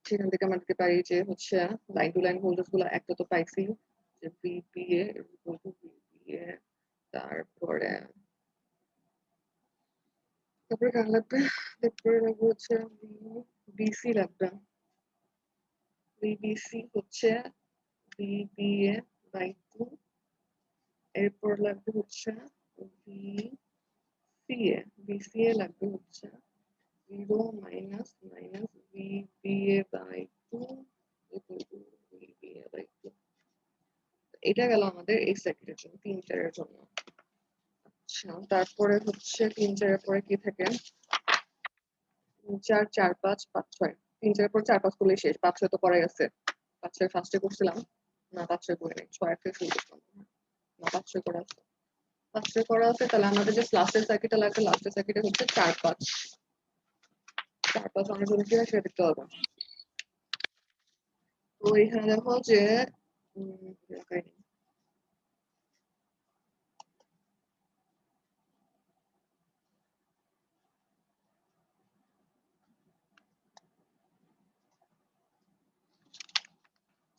Speaker 1: সেখান থেকে আমরা দিতে পারি যে হচ্ছে লাইন টু লাইন ভোল্টেজ গুলো একটা তো পাইছি, যে বিবিএ ইকুয়াল টু বিবিএ, তারপরে তারপরে কার লাগবে, তারপরে লাগবে হচ্ছে বিসি লাগবে। বিবিসি হচ্ছে বিবিএ বাই 2, এরপর লাগবে হচ্ছে বিসিএ, বিসিএ লাগবে হচ্ছে 0 minus minus BBA by 2 equal to BBA by 2। এটা গেল আমাদের এই সার্কিটের জন্য 3 4 এর জন্য। আচ্ছা, তারপরে হচ্ছে 3 4 এর পরে কি থাকে, 3 4 4 5 5 6, 3 4 এর পর 4 5 করলে শেষ। 5 6 তো করাই আছে, 5 6 ফার্স্টে করছিলাম না, 5 6 করি নাই, 6 থেকে শুরু করলাম না, 5 6 করা আছে, 5 6 করা আছে। তাহলে আমাদের যে লাস্টের সার্কিটটা লাগবে, লাস্টের সার্কিটে হচ্ছে 4 5 4 5 অনেক জন্য কি হয় সেটা দেখতে হবে। তো এখানে দেখো যে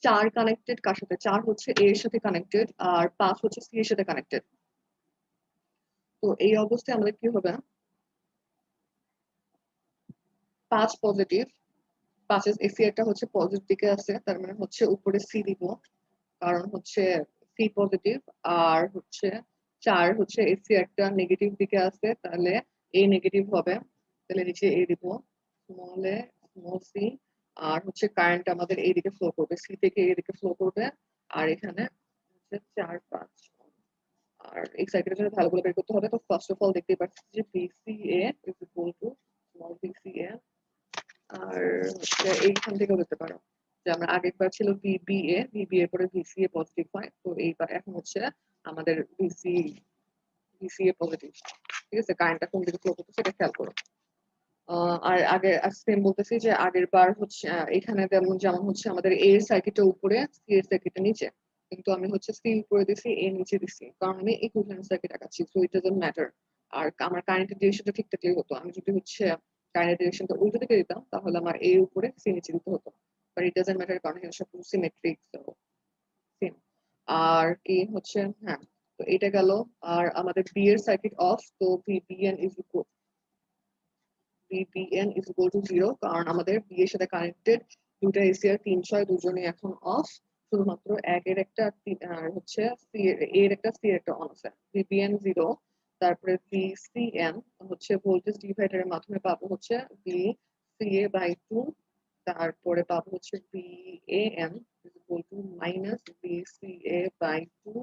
Speaker 1: 4 কানেক্টেড কার সাথে? 4 হচ্ছে A এর সাথে কানেক্টেড আর 5 হচ্ছে C এর সাথে কানেক্টেড। তো এই অবস্থায় আমাদের কি হবে? 5 পজিটিভ, 5 এর ACR টা হচ্ছে পজিটিভ দিকে আছে, তার মানে হচ্ছে উপরে C দিব, কারণ হচ্ছে C পজিটিভ, আর হচ্ছে 4 হচ্ছে ACR টা নেগেটিভ দিকে আছে, তাহলে A নেগেটিভ হবে, তাহলে নিচে A দিব, স্মল a স্মল c, আর হচ্ছে কারেন্ট আমাদের এই দিকে ফ্লো করবে, C থেকে এই দিকে ফ্লো করবে, আর এখানে হচ্ছে 4 5। আর এই সার্কিটের জন্য ভালো করে বের করতে হবে। তো ফার্স্ট অফ অল দেখতেই পাচ্ছি যে VCA is equal to small VCA, আর হচ্ছে এইখান থেকেও দেখতে পারো যে আমরা আগেরবার ছিল VBA পরে VCA পজিটিভ হয়, তো এইবার এখন হচ্ছে আমাদের VCA পজিটিভ। ঠিক আছে, কারেন্টটা কোন দিকে ফ্লো করতেছে এটা খেয়াল করো। আর আগে সেম বলতেছি যে আগের বার হচ্ছে এখানে যেমন যেমন হচ্ছে আমাদের A এর সার্কিটের উপরে, C এর সার্কিটের নিচে, কিন্তু আমি হচ্ছে C উপরে দিছি, A নিচে দিছি, কারণ আমি ইকুইভ্যালেন্ট সার্কিট আঁকাচ্ছি, সো ইট ডাজন্ট ম্যাটার। আর আমার কারেন্টের ডিরেকশনটা ঠিক থাকলেই হতো। আমি যদি হচ্ছে কারেন্টের ডিরেকশনটা উল্টো দিকে দিতাম তাহলে আমার A উপরে C নিচে দিতে হতো, বাট ইট ডাজন্ট ম্যাটার কারণ এখানে সব সিমেট্রিক, সো সেম। আর কি হচ্ছে, হ্যাঁ, তো এটা গেল। আর আমাদের B এর সার্কিট অফ, তো VBN is equal to 0, কারণ আমাদের B এর সাথে কানেক্টেড দুইটা ACR 3 6 দুজনই এখন অফ, শুধুমাত্র একের একটা আর হচ্ছে C এর একটা C এর একটা অন আছে। VBN 0, তারপরে VCN হচ্ছে ভোল্টেজ ডিভাইডারের মাধ্যমে পাবো হচ্ছে VCA বাই 2, তারপরে পাবো হচ্ছে VAN is equal to minus VCA by 2,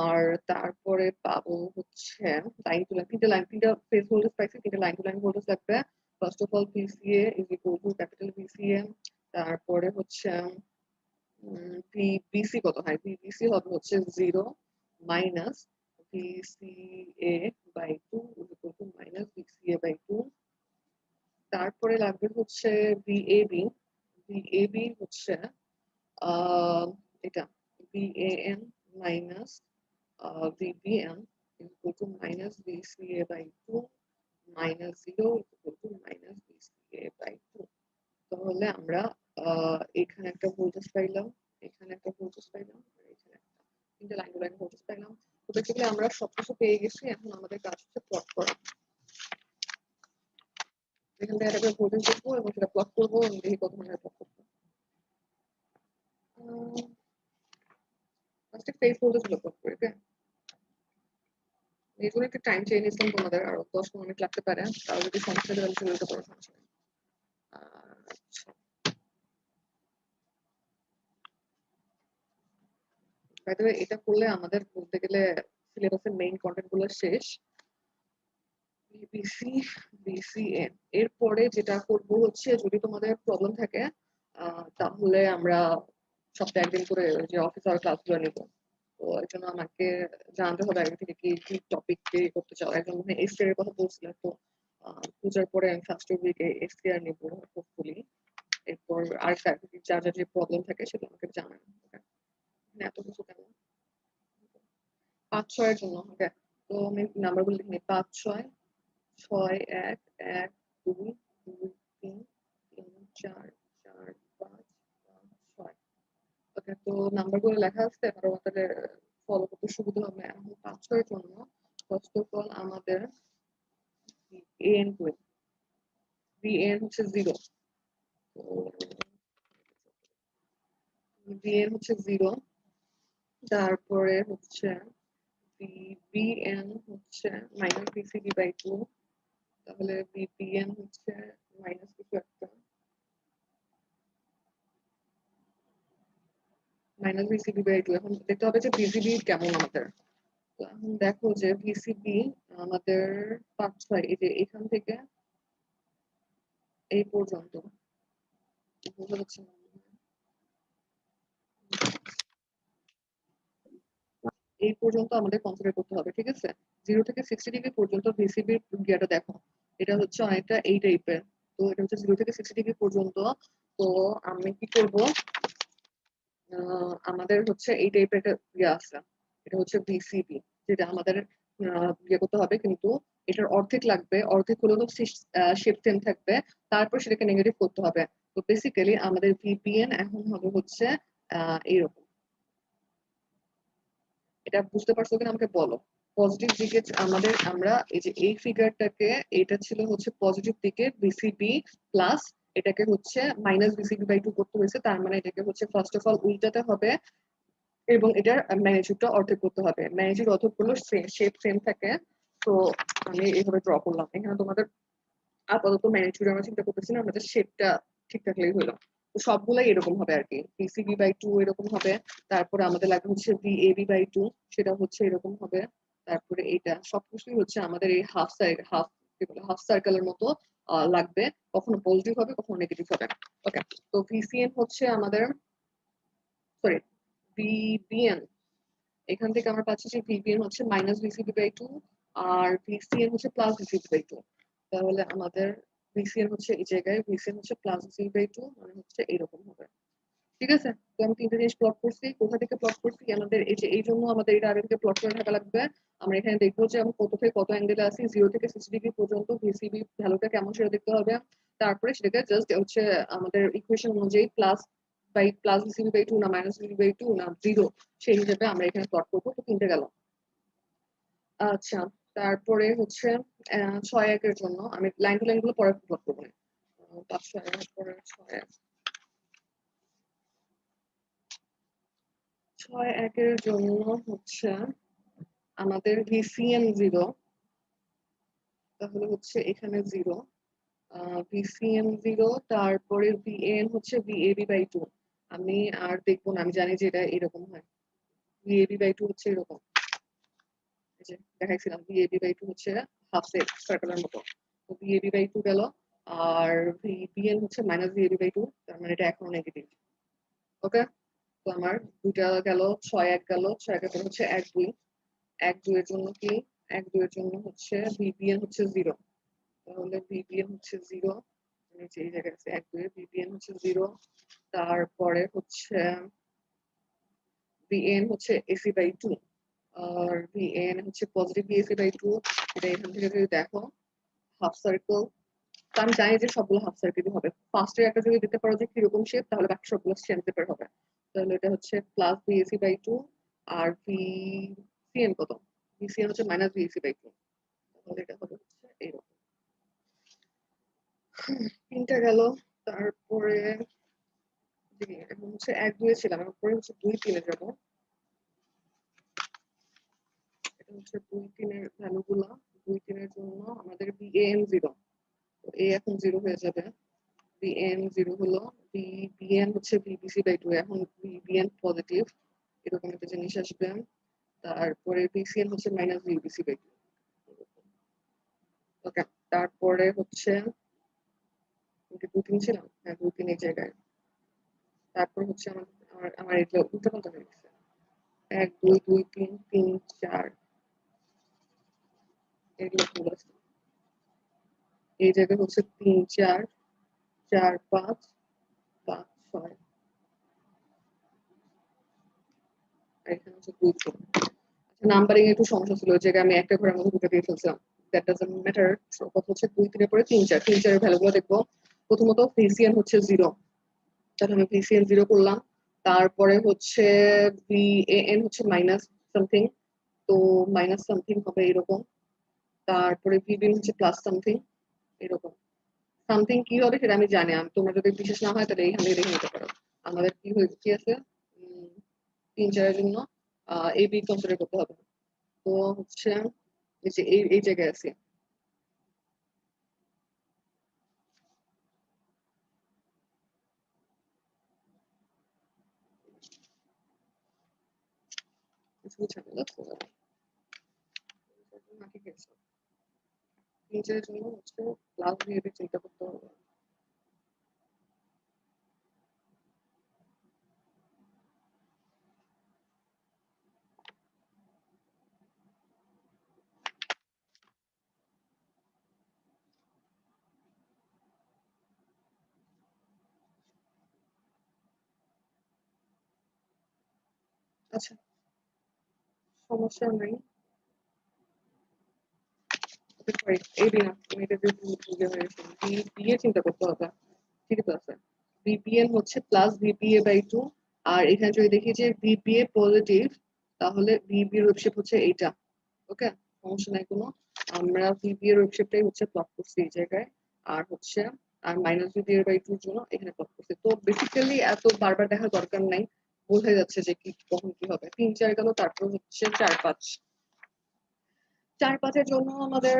Speaker 1: আর তারপরে পাবো হচ্ছে লাইন টু লাইন, তিনটা ফেজ ভোল্টেজ পাইছি, তিনটা লাইন টু লাইন ভোল্টেজ লাগবে। First of all VCA is equal to capital VCA, তারপরে হচ্ছে VBC কত হয়, VBC হবে হচ্ছে 0 minus VCA by 2 is equal to minus VCA by 2, তারপরে লাগবে হচ্ছে VAB, VAB হচ্ছে এটা VAN minus VBN is equal to minus VCA by 2 minus 0 is equal to minus VCA by 2. তাহলে আমরা এখানে একটা ভোল্টেজ পাইলাম, এখানে একটা ভোল্টেজ পাইলাম, আর এখানে একটা, তিনটা লাইন লাইন ভোল্টেজ পাইলাম। তো বেসিক্যালি আমরা সবকিছু পেয়ে গেছি, এখন আমাদের কাজ হচ্ছে প্লট করা। এখান থেকে একটা ভোল্টেজ দেখবো এবং সেটা প্লট করবো এবং দেখি কত ধরনের প্লট করবো। ফার্স্টে ফেজ ভোল্টেজ গুলো প্লট করি, ওকে? এই জন্য একটা টাইম চেয়ে নিয়েছিলাম, তোমাদের আরো 10 মিনিট লাগতে পারে, তাও যদি সমস্যা হয় তাহলে চলে যেতে পারো, সমস্যা নেই। আচ্ছা, বাই দ্য ওয়ে এটা করলে আমাদের বলতে গেলে সিলেবাসের মেইন কন্টেন্ট গুলো শেষ। বিসি বিসিএ এরপরে যেটা করব হচ্ছে, যদি তোমাদের প্রবলেম থাকে তাহলে আমরা সপ্তাহে একদিন করে যে অফিস আওয়ার ক্লাসগুলো নেব। তো এর জন্য আমাকে জানতে হবে আগে থেকে কি কি টপিক করতে চাও। একজন মানে এসটিআর এর কথা বলছিলেন, তো পূজার পরে আমি ফার্স্ট উইকে এসটিআর নেব হোপফুলি। এরপর আর যার যার যে প্রবলেম থাকে সেটা আমাকে জানান। এত কিছু কেন? 5 6 এর জন্য, ওকে? তো আমি নাম্বারগুলো লিখে নিই, 5 6 6 1 1 2 2 3 3 4 4 5 5 6। ওকে, তো নাম্বারগুলো লেখা আছে, আর আমাদের ফলো করতে সুবিধা হবে। এখন 5 6 এর জন্য ফার্স্ট অফ অল আমাদের এন কুইন, ভিএন হচ্ছে 0, তো ভিএন হচ্ছে 0, তারপরে হচ্ছে ভিবিএন হচ্ছে মাইনাস ভিসিডি বাই 2, তাহলে ভিপিএন হচ্ছে মাইনাস কিছু একটা, মাইনাস ভিসিবি বাই 2। এখন দেখতে হবে যে ভিসিবি কেমন আমাদের। তো এখন দেখো যে ভিসিবি আমাদের 5 6, এই যে এখান থেকে এই পর্যন্ত বোঝা যাচ্ছে না, এই পর্যন্ত আমাদের কনসিডার করতে হবে, ঠিক আছে? 0 থেকে 60 ডিগ্রি পর্যন্ত ভিসিবির গিয়াটা দেখো, এটা হচ্ছে অনেকটা এই টাইপের। তো এটা হচ্ছে 0 থেকে 60 ডিগ্রি পর্যন্ত। তো আমি কি করব, আমাদের হচ্ছে এই টাইপের একটা ইয়ে আছে, এটা হচ্ছে ভিসিবি, যেটা আমাদের ইয়ে করতে হবে, কিন্তু এটার অর্ধেক লাগবে, অর্ধেক হলেও শেপ সেম থাকবে, তারপর সেটাকে নেগেটিভ করতে হবে। তো বেসিক্যালি আমাদের ভিপিএন এখন হবে হচ্ছে এইরকম। এটা বুঝতে পারছো কিনা আমাকে বলো। পজিটিভ দিকে আমরা এই যে এই ফিগারটাকে, এটা ছিল হচ্ছে পজিটিভ দিকে বিসিবি প্লাস, এটাকে হচ্ছে মাইনাস বিসিবি বাই 2 করতে হয়েছে। তার মানে এটাকে হচ্ছে ফার্স্ট অফ অল উল্টাতে হবে এবং এটার ম্যাগনিটিউডটা অর্ধেক করতে হবে। ম্যাগনিটিউড অর্ধেক করলে শেপ সেম থাকে। তো আমি এইভাবে ড্র করলাম। এখানে তোমাদের আপাতত ম্যাগনিটিউড আমরা চিন্তা করতেছি না, আমাদের শেপটা ঠিক থাকলেই হলো। তো সবগুলাই এরকম হবে আর কি, বিসিবি বাই 2 এরকম হবে। তারপরে আমাদের লাগবে হচ্ছে বিএবি বাই 2, সেটা হচ্ছে এরকম হবে। তারপরে এটা সবকিছুই হচ্ছে আমাদের এই হাফ সার্কেলের মতো লাগবে। কখনো পজিটিভ হবে, কখনো নেগেটিভ হবে। ওকে, তো ভিসিএন হচ্ছে আমাদের, সরি, ভিবিএন, এখান থেকে আমরা পাচ্ছি যে ভিবিএন হচ্ছে minus VCB by 2 R VCN হচ্ছে প্লাস ভিসিবি বাই 2। তাহলে আমাদের ভিসিএন হচ্ছে এই জায়গায়, ভিসিএন হচ্ছে প্লাস ভিসিবি বাই 2, মানে হচ্ছে এরকম হবে। ঠিক আছে, তো আমি তিনটা জিনিস প্লট করছি। কোথা থেকে প্লট করছি? আমাদের এই যে এই জন্য আমাদের এটা আগে থেকে প্লট করে থাকা লাগবে। আমরা এখানে দেখবো যে আমি কত থেকে কত অ্যাঙ্গেলে আছি, 0 থেকে 60 ডিগ্রি পর্যন্ত ভিসিবি ভ্যালুটা কেমন সেটা দেখতে হবে। তারপরে সেটাকে জাস্ট হচ্ছে আমাদের ইকুয়েশন অনুযায়ী প্লাস ভিসিবি বাই 2 না মাইনাস ভিসিবি বাই 2 না 0, সেই হিসেবে আমরা এখানে প্লট করবো। তো তিনটে গেল। আচ্ছা, তারপরে হচ্ছে 6-1 এর জন্য আমি লাইন টু লাইন গুলো পরে প্লট করবো না। 5-6 পরে 6-1, 6-1 এর জন্য হচ্ছে আমাদের ভিসিএন 0, তাহলে হচ্ছে এখানে 0, ভিসিএন 0, তারপরে ভিএন হচ্ছে ভিএবি বাই 2। আমি আর দেখবো না, আমি জানি যে এটা এরকম হয়। ভিএবি বাই 2 হচ্ছে এরকম, এই যে দেখাইছিলাম ভিএবি বাই 2 হচ্ছে হাফ সার্কেলের মতো। তো ভিএবি বাই 2 গেল, আর ভিবিএন হচ্ছে মাইনাস ভিএবি বাই 2, তার মানে এটা এখনো নেগেটিভ। ওকে, তো আমার দুইটা গেল, 6-1 গেল। 6-1 এর হচ্ছে 1-2, 1-2 এর জন্য কি, 1-2 এর জন্য হচ্ছে ভিবিএন হচ্ছে 0, তাহলে ভিবিএন হচ্ছে 0, আমি যে জায়গায় আছে 1-2 এর ভিবিএন হচ্ছে 0। তারপরে হচ্ছে ভিএন হচ্ছে এসি বাই 2, আর ভিএন হচ্ছে পজিটিভ বিএসি বাই 2। এটা এখান থেকে যদি দেখো হাফ সার্কেল, তো আমি জানি যে সবগুলো হাফ সার্কেলই হবে। ফার্স্টে একটা যদি দিতে পারো যে কিরকম শেপ, তাহলে বাকি সবগুলো সেম শেপের হবে। তাহলে এটা হচ্ছে plus BAC by 2, R VCN কত, ভিসিএন হচ্ছে মাইনাস বিএসি বাই 2, তাহলে এটা হবে হচ্ছে এইরকম। তিনটা গেল। তারপরে এখন হচ্ছে 1-2 এ ছিলাম, এরপরে হচ্ছে 2-3 এ যাবো। এটা হচ্ছে 2-3 এর ভ্যালু গুলা। 2-3 এর জন্য আমাদের বিএন 0, তো এ এখন 0 হয়ে যাবে। বিএন 0 হলো, বিএন হচ্ছে ভিবিসি বাই 2, এখন বিএন পজিটিভ, এরকম একটা জিনিস আসবে। তারপরে বিসিএন হচ্ছে মাইনাস ভিবিসি বাই 2। ওকে, তারপরে হচ্ছে 2-3 ছিলাম, হ্যাঁ 2-3 এই জায়গায়। তারপর হচ্ছে আমার আমার আমার এটা উল্টো পাল্টা হয়ে গেছে। 1-2-2-3-3-4 এগুলো ভুল আছে। এই জায়গায় হচ্ছে 3-4, 4-5, 5-6, এখানে হচ্ছে 2-3। নাম্বারিং একটু সমস্যা ছিল, ওই জায়গায় আমি একটা ঘরের মধ্যে ঢুকে দিয়ে ফেলছিলাম। That doesn't matter. কথা হচ্ছে 2-3 এর পরে 3-4, 3-4 এর ভ্যালুগুলো দেখবো। প্রথমত ভিসিএন হচ্ছে 0, তাহলে আমি ভিসিএন 0 করলাম। তারপরে হচ্ছে ভিএএন হচ্ছে মাইনাস সামথিং, তো মাইনাস সামথিং হবে এরকম। তারপরে ভিবিএন হচ্ছে প্লাস সামথিং, এরকম। সামথিং কি হবে সেটা আমি জানি, তোমরা যদি বিশেষ না হয় তাহলে এইখান থেকে দেখে নিতে পারো। আমাদের কি আছে 3-4 এর জন্য এবি কনসিডার করতে হবে। তো হচ্ছে এই যে এই জায়গায় আছে। কিছু ঝামেলা তো নাকি গেছে। নিজের জন্য হচ্ছে প্লাস দিয়ে চিন্তা করতে হবে। আচ্ছা, সমস্যা নেই। এবি না, তুমি এটা দিয়ে হয়ে গেছে, বি দিয়ে চিন্তা করতে হবে। ঠিক আছে, বিপিএন হচ্ছে প্লাস বিপিএ বাই 2, আর এখানে যদি দেখি যে ভিপিএ পজিটিভ, তাহলে ভিপি এর ওয়েবশেপ হচ্ছে এইটা। ওকে, সমস্যা নাই কোনো। আমরা ভিপি এর ওয়েবশেপটাই হচ্ছে প্লট করছি এই জায়গায়। আর হচ্ছে আর মাইনাস ভিপি এর বাই 2 এর জন্য এখানে প্লট করছি। তো বেসিক্যালি এত বারবার দেখার দরকার নাই, বোঝা যাচ্ছে যে কি কখন কি হবে। 3 4 গেল, তারপর হচ্ছে 4 5। 4 5 এর জন্য আমাদের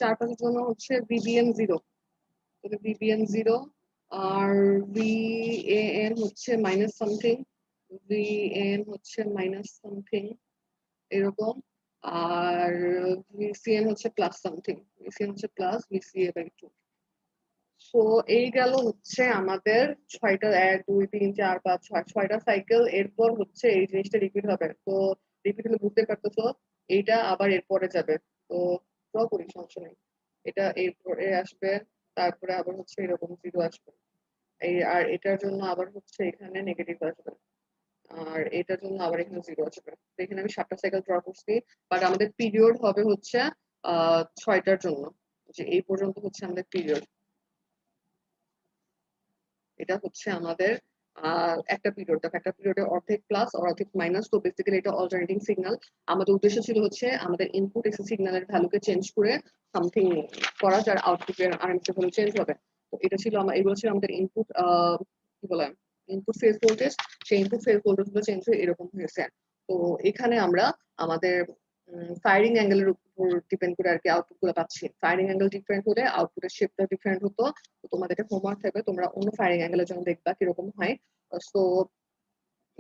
Speaker 1: 4 5 এর জন্য হচ্ছে বিবিএন 0। তাহলে বিবিএন 0 আর ভিএএন হচ্ছে মাইনাস সামথিং, ভিএন হচ্ছে মাইনাস সামথিং এরকম। আর ভিসিএন হচ্ছে প্লাস সামথিং, ভিসিএন হচ্ছে প্লাস ভিসিএ বাই 2। সো এই গেল হচ্ছে আমাদের 6টা 1 2 3 4 5 6 6টা সাইকেল। এরপর হচ্ছে এই জিনিসটা রিপিট হবে। তো রিপিট হলে বুঝতে পারতেছো এইটা আবার এরপরে যাবে। তো ড্র করি, সমস্যা নেই। এটা এরপরে আসবে, তারপরে আবার হচ্ছে এরকম 0 আসবে। এই আর এটার জন্য আবার হচ্ছে এখানে নেগেটিভ আসবে। আর এটার জন্য আবার এখানে 0 আসবে। তো এখানে আমি 7টা সাইকেল ড্র করছি। বাট আমাদের পিরিয়ড হবে হচ্ছে 6টার জন্য, যে এই পর্যন্ত হচ্ছে আমাদের পিরিয়ড। এটা হচ্ছে আমাদের একটা পিরিয়ড। দেখো, একটা পিরিয়ডে অর্ধেক প্লাস আর অর্ধেক মাইনাস। তো বেসিক্যালি এটা অল্টারনেটিং সিগন্যাল। আমাদের উদ্দেশ্য ছিল হচ্ছে আমাদের ইনপুট এসি সিগন্যালের ভ্যালুকে চেঞ্জ করে সামথিং করা, যার আউটপুটের আরএমএস ভ্যালু চেঞ্জ হবে। তো এটা ছিল এগুলো ছিল আমাদের ইনপুট, কি বলে, ইনপুট ফেজ ভোল্টেজ। সেই ইনপুট ফেজ ভোল্টেজ গুলো চেঞ্জ হয়ে এরকম হয়েছে। তো এখানে আমরা আমাদের ফায়ারিং অ্যাঙ্গেলের উপর ডিপেন্ড করে আর কি আউটপুট গুলো পাচ্ছি। ফায়ারিং অ্যাঙ্গেল ডিফারেন্ট হলে আউটপুটের শেপটা ডিফারেন্ট হতো। তো তোমাদের একটা হোমওয়ার্ক থাকবে, তোমরা অন্য ফায়ারিং অ্যাঙ্গেলের জন্য দেখবা কিরকম হয়। সো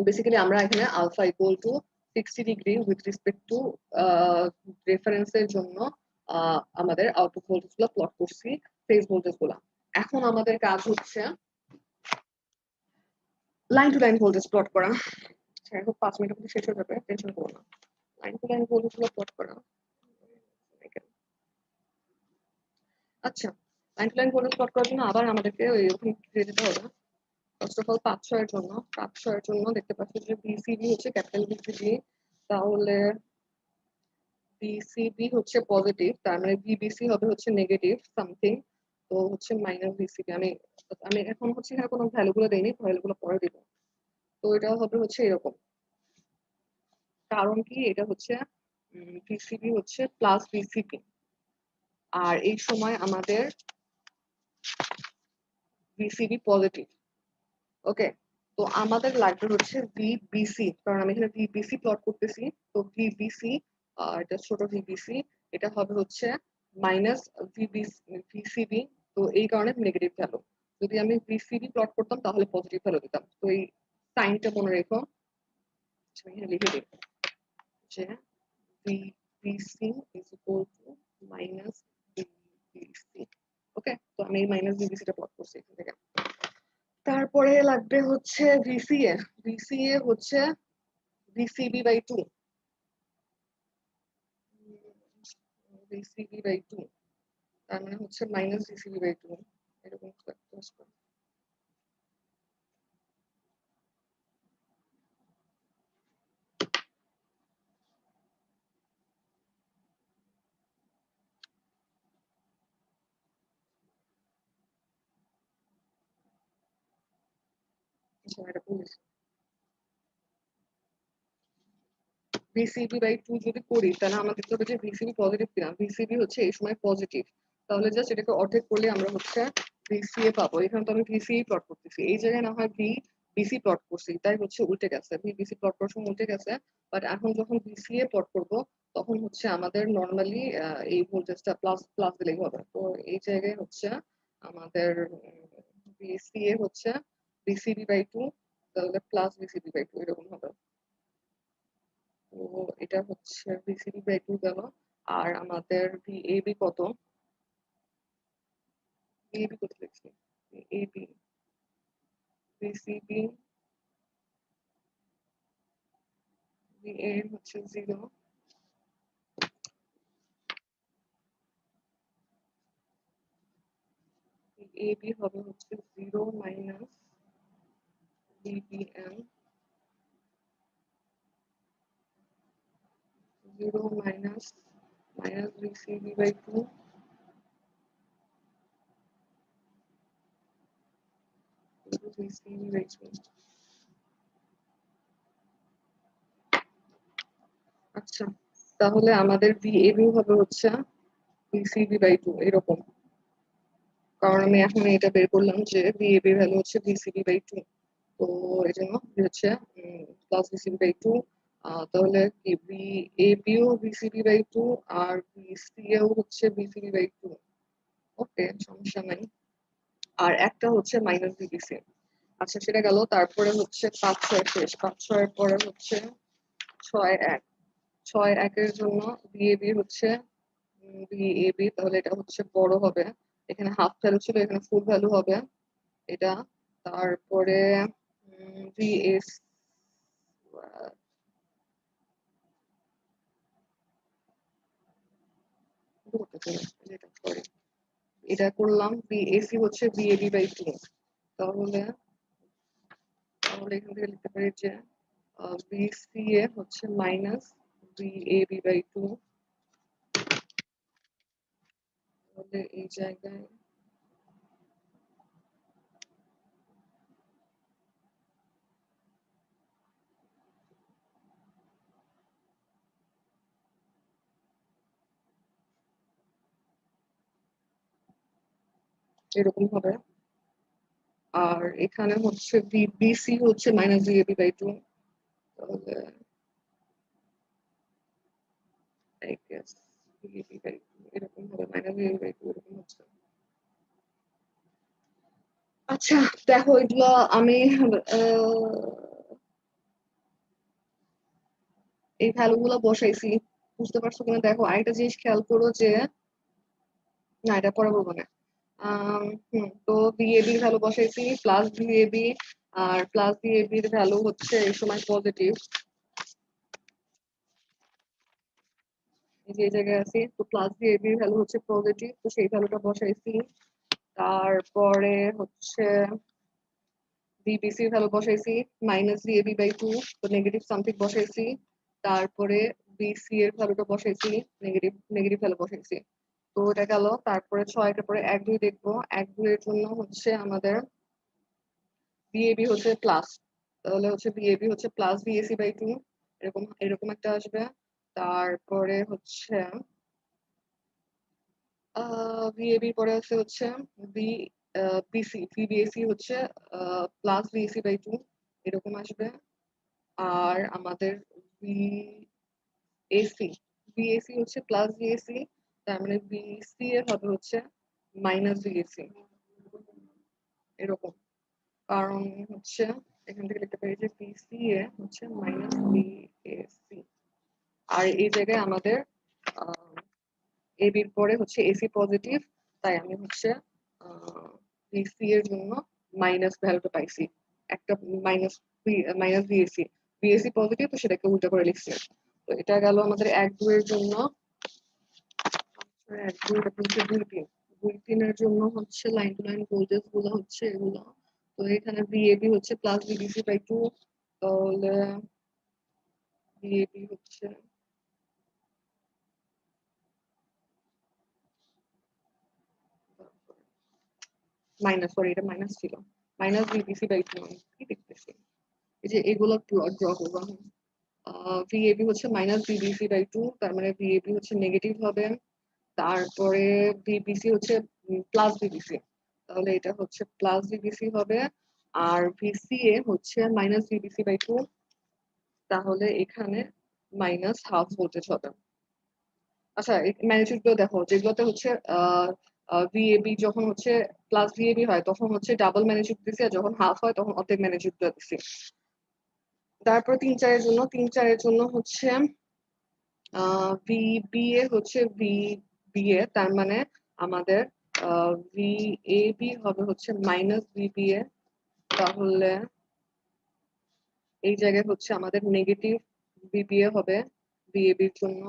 Speaker 1: বেসিক্যালি আমরা এখানে alpha equal to 60 degree with respect to রেফারেন্সের জন্য আমাদের আউটপুট ভোল্টেজ গুলো প্লট করছি, ফেজ ভোল্টেজ গুলা। এখন আমাদের কাজ হচ্ছে line to line voltage plot করা। এখন 5 মিনিটের মধ্যে শেষ হয়ে যাবে, টেনশন করো না। লাইন টু লাইন ভোল্টেজ গুলো প্লট করা। আচ্ছা, line to line voltage plot করার জন্য আবার আমাদেরকে ওই ওখানে যেতে হবে। ফার্স্ট অফ অল 5 6 এর জন্য, 5 6 এর জন্য দেখতে পাচ্ছি যে বিসিবি হচ্ছে ক্যাপিটাল বিসিবি। তাহলে বিসিবি হচ্ছে পজিটিভ, তার মানে বিবিসি হবে হচ্ছে নেগেটিভ সামথিং। তো হচ্ছে মাইনাস বিসিবি। আমি আমি এখন হচ্ছে এখানে কোনো ভ্যালুগুলো দেইনি, ভ্যালুগুলো পরে দিব। তো এটা হবে হচ্ছে এরকম। কারণ কি, এটা হচ্ছে বিসিবি হচ্ছে প্লাস বিসিবি। আর এই সময় আমাদের বিসিবি পজিটিভ। ওকে, তো আমাদের লাগবে হচ্ছে ভিবিসি, কারণ আমি এখানে ভিবিসি প্লট করতেছি। তো ভিবিসি, এটা ছোট ভিবিসি, এটা হবে হচ্ছে মাইনাস ভিসিবি। তো এই কারণে নেগেটিভ ভ্যালু। যদি আমি ভিসিবি প্লট করতাম তাহলে পজিটিভ ভ্যালু দিতাম। তো এই সাইনটা মনে রেখো, আমি এখানে লিখে দিই যে VBC is equal to minus VBC. ওকে, তো আমি এই মাইনাস ভিবিসিটা প্লট করছি এখান থেকে। তারপরে লাগবে হচ্ছে ভিসিএ। ভিসিএ হচ্ছে ভিসিবি বাই 2, ভিসিবি বাই 2, তার মানে হচ্ছে মাইনাস ভিসিবি বাই 2 এরকম একটা আসবে। এটা বলেছি ভিসিবি বাই 2 যদি করি, তাহলে আমাদের দেখতে হবে যে ভিসিবি পজিটিভ কিনা। ভিসিবি হচ্ছে এই সময় পজিটিভ, তাহলে জাস্ট এটাকে অর্ধেক করলে আমরা হচ্ছে ভিসিএ পাবো। এখানে তো আমি ভিসিই প্লট করতেছি, এই জায়গায় না হয় বিসি প্লট করছি, তাই হচ্ছে উল্টে গেছে। বিসি প্লট করার সময় উল্টে গেছে। বাট এখন যখন ভিসিএ প্লট করব, তখন হচ্ছে আমাদের নর্মালি এই ভোল্টেজটা প্লাস প্লাস দিলেই হবে। তো এই জায়গায় হচ্ছে আমাদের ভিসিএ হচ্ছে ভিসিবি বাই 2, তাহলে প্লাস ভিসিবি বাই 2 এরকম হবে। তো এটা হচ্ছে বিসিবি বাই 2 গেল। আর আমাদের ভিএবি কত, ভিএবি কত লিখছি, ভিএবি বিসিবি ভিএ হচ্ছে 0, ভিএবি হবে হচ্ছে 0 minus VBM, 0 minus minus VCB by 2, VCB by 2। আচ্ছা, তাহলে আমাদের VAB হবে হচ্ছে VCB/2 এরকম। কারণ আমি এখন এটা বের করলাম যে VAB ভ্যালু হচ্ছে VCB/2। তো এজন্য হচ্ছে প্লাস VCB/2। তাহলে কি VAB ও VCB/2 আর VCA ও হচ্ছে VCB/2। ওকে, সমস্যা নাই। আর একটা হচ্ছে মাইনাস VBC। আচ্ছা, সেটা গেল। তারপরে হচ্ছে 5-6 শেষ। 5-6 এর পরে হচ্ছে 6-1। 6-1 এর জন্য VAB হচ্ছে VAB, তাহলে এটা হচ্ছে বড় হবে। এখানে হাফ ভ্যালু ছিল, এখানে ফুল ভ্যালু হবে এটা। তারপরে VS এটা করলাম। VAC হচ্ছে VAB/2। তাহলে তাহলে এখান থেকে লিখতে পারি যে VCA হচ্ছে মাইনাস VAB/2। তাহলে এই জায়গায় এরকম হবে। আর এখানে হচ্ছে VBC হচ্ছে মাইনাস VAB/2। তাহলে I guess VAB/2 এরকম হবে, মাইনাস VAB/2 এরকম হচ্ছে। আচ্ছা, দেখো এগুলো আমি এই ভ্যালু গুলো বসাইছি, বুঝতে পারছো কিনা দেখো। আরেকটা জিনিস খেয়াল করো যে, না এটা পরে বলবো না। তো VAB এর ভ্যালু বসাইছি প্লাস VAB। আর প্লাস VAB এর ভ্যালু হচ্ছে এই সময় পজিটিভ। এই যে এই জায়গায় আছে, তো প্লাস VAB এর ভ্যালু হচ্ছে পজিটিভ, তো সেই ভ্যালুটা বসাইছি। তারপরে হচ্ছে VBC এর ভ্যালু বসাইছি মাইনাস VAB/2, তো নেগেটিভ সামথিং বসাইছি। তারপরে BC এর ভ্যালুটা বসাইছি, নেগেটিভ নেগেটিভ ভ্যালু বসাইছি। তো এটা গেল। তারপরে 6 পরে 1-2 দেখবো। 1-2 এর জন্য হচ্ছে আমাদের VAB হচ্ছে প্লাস, তাহলে হচ্ছে VAB হচ্ছে প্লাস VAC/2। এরকম এরকম একটা আসবে। তারপরে হচ্ছে VAB পরে আছে হচ্ছে বি BC VBAC হচ্ছে প্লাস VAC/2 এরকম আসবে। আর আমাদের VAC VAC হচ্ছে প্লাস VAC, তার মানে BC এর হবে হচ্ছে মাইনাস VAC এরকম। কারণ হচ্ছে এখান থেকে লিখতে পারি যে BCA হচ্ছে মাইনাস VAC। আর এই জায়গায় আমাদের AB এর পরে হচ্ছে AC পজিটিভ, তাই আমি হচ্ছে BC এর জন্য মাইনাস ভ্যালুটা পাইছি একটা। Minus minus VAC VAC positive, তো সেটাকে উল্টা করে লিখছি। তো এটা গেল আমাদের 1-2 এর জন্য। 1-2 হচ্ছে 2-3। 2-3 এর জন্য হচ্ছে লাইন টু লাইন ভোল্টেজ গুলো হচ্ছে এগুলো। তো এখানে VAB হচ্ছে প্লাস VBC/2। তাহলে VAB হচ্ছে মাইনাস, সরি এটা মাইনাস ছিল, মাইনাস VBC/2 কি দেখতেছি। এই যে এগুলো প্লট ড্র করবো আমি। VAB হচ্ছে মাইনাস VBC/2, তার মানে VAB হচ্ছে নেগেটিভ হবে। তারপরে VBC হচ্ছে প্লাস VBC, তাহলে এটা হচ্ছে প্লাস VBC হবে। আর VCA হচ্ছে মাইনাস VBC/2, তাহলে এখানে মাইনাস হাফ ভোল্টেজ হবে। আচ্ছা, ম্যাগনিটিউড গুলো দেখো, যেগুলোতে হচ্ছে VAB যখন হচ্ছে প্লাস VAB হয় তখন হচ্ছে ডাবল ম্যাগনিটিউড দিছি, আর যখন হাফ হয় তখন অর্ধেক ম্যাগনিটিউড দিছি। তারপর 3-4 এর জন্য হচ্ছে VBA হচ্ছে VBA, তার মানে আমাদের VAB হবে হচ্ছে মাইনাস VBA। তাহলে এই জায়গায় হচ্ছে আমাদের নেগেটিভ VBA হবে VAB এর জন্য।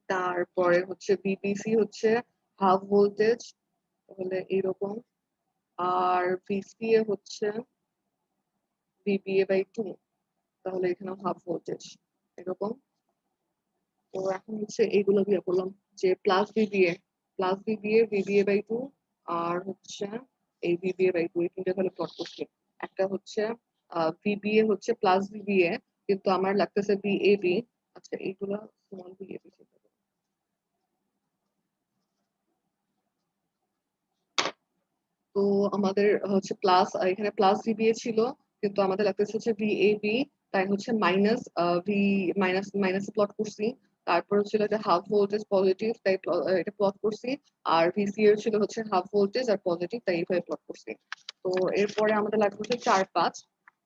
Speaker 1: তারপরে হচ্ছে VBC হচ্ছে হাফ ভোল্টেজ, তাহলে এরকম। আর VCA হচ্ছে VBA/2, তাহলে এখানেও হাফ ভোল্টেজ এরকম। তো এখন হচ্ছে এইগুলো দিয়ে করলাম যে প্লাস VBA VBA/2, আর হচ্ছে এই VBA/2 এই তিনটা তাহলে প্লট করছি। একটা হচ্ছে VBA হচ্ছে প্লাস VBA, কিন্তু আমার লাগতেছে VAB। আচ্ছা এইগুলা স্মল VAB ছিল। তো আমাদের হচ্ছে প্লাস, এখানে প্লাস VBA ছিল, কিন্তু আমাদের লাগতেছে হচ্ছে VAB, তাই হচ্ছে minus V minus minus plot করছি। তারপর ছিল এটা হাফ ভোল্টেজ পজিটিভ, তাই এটা প্লট করছি। আর VC এর ছিল হচ্ছে হাফ ভোল্টেজ আর পজিটিভ, তাই এইভাবে প্লট করছি। তো এরপরে আমাদের লাগবে হচ্ছে 4-5।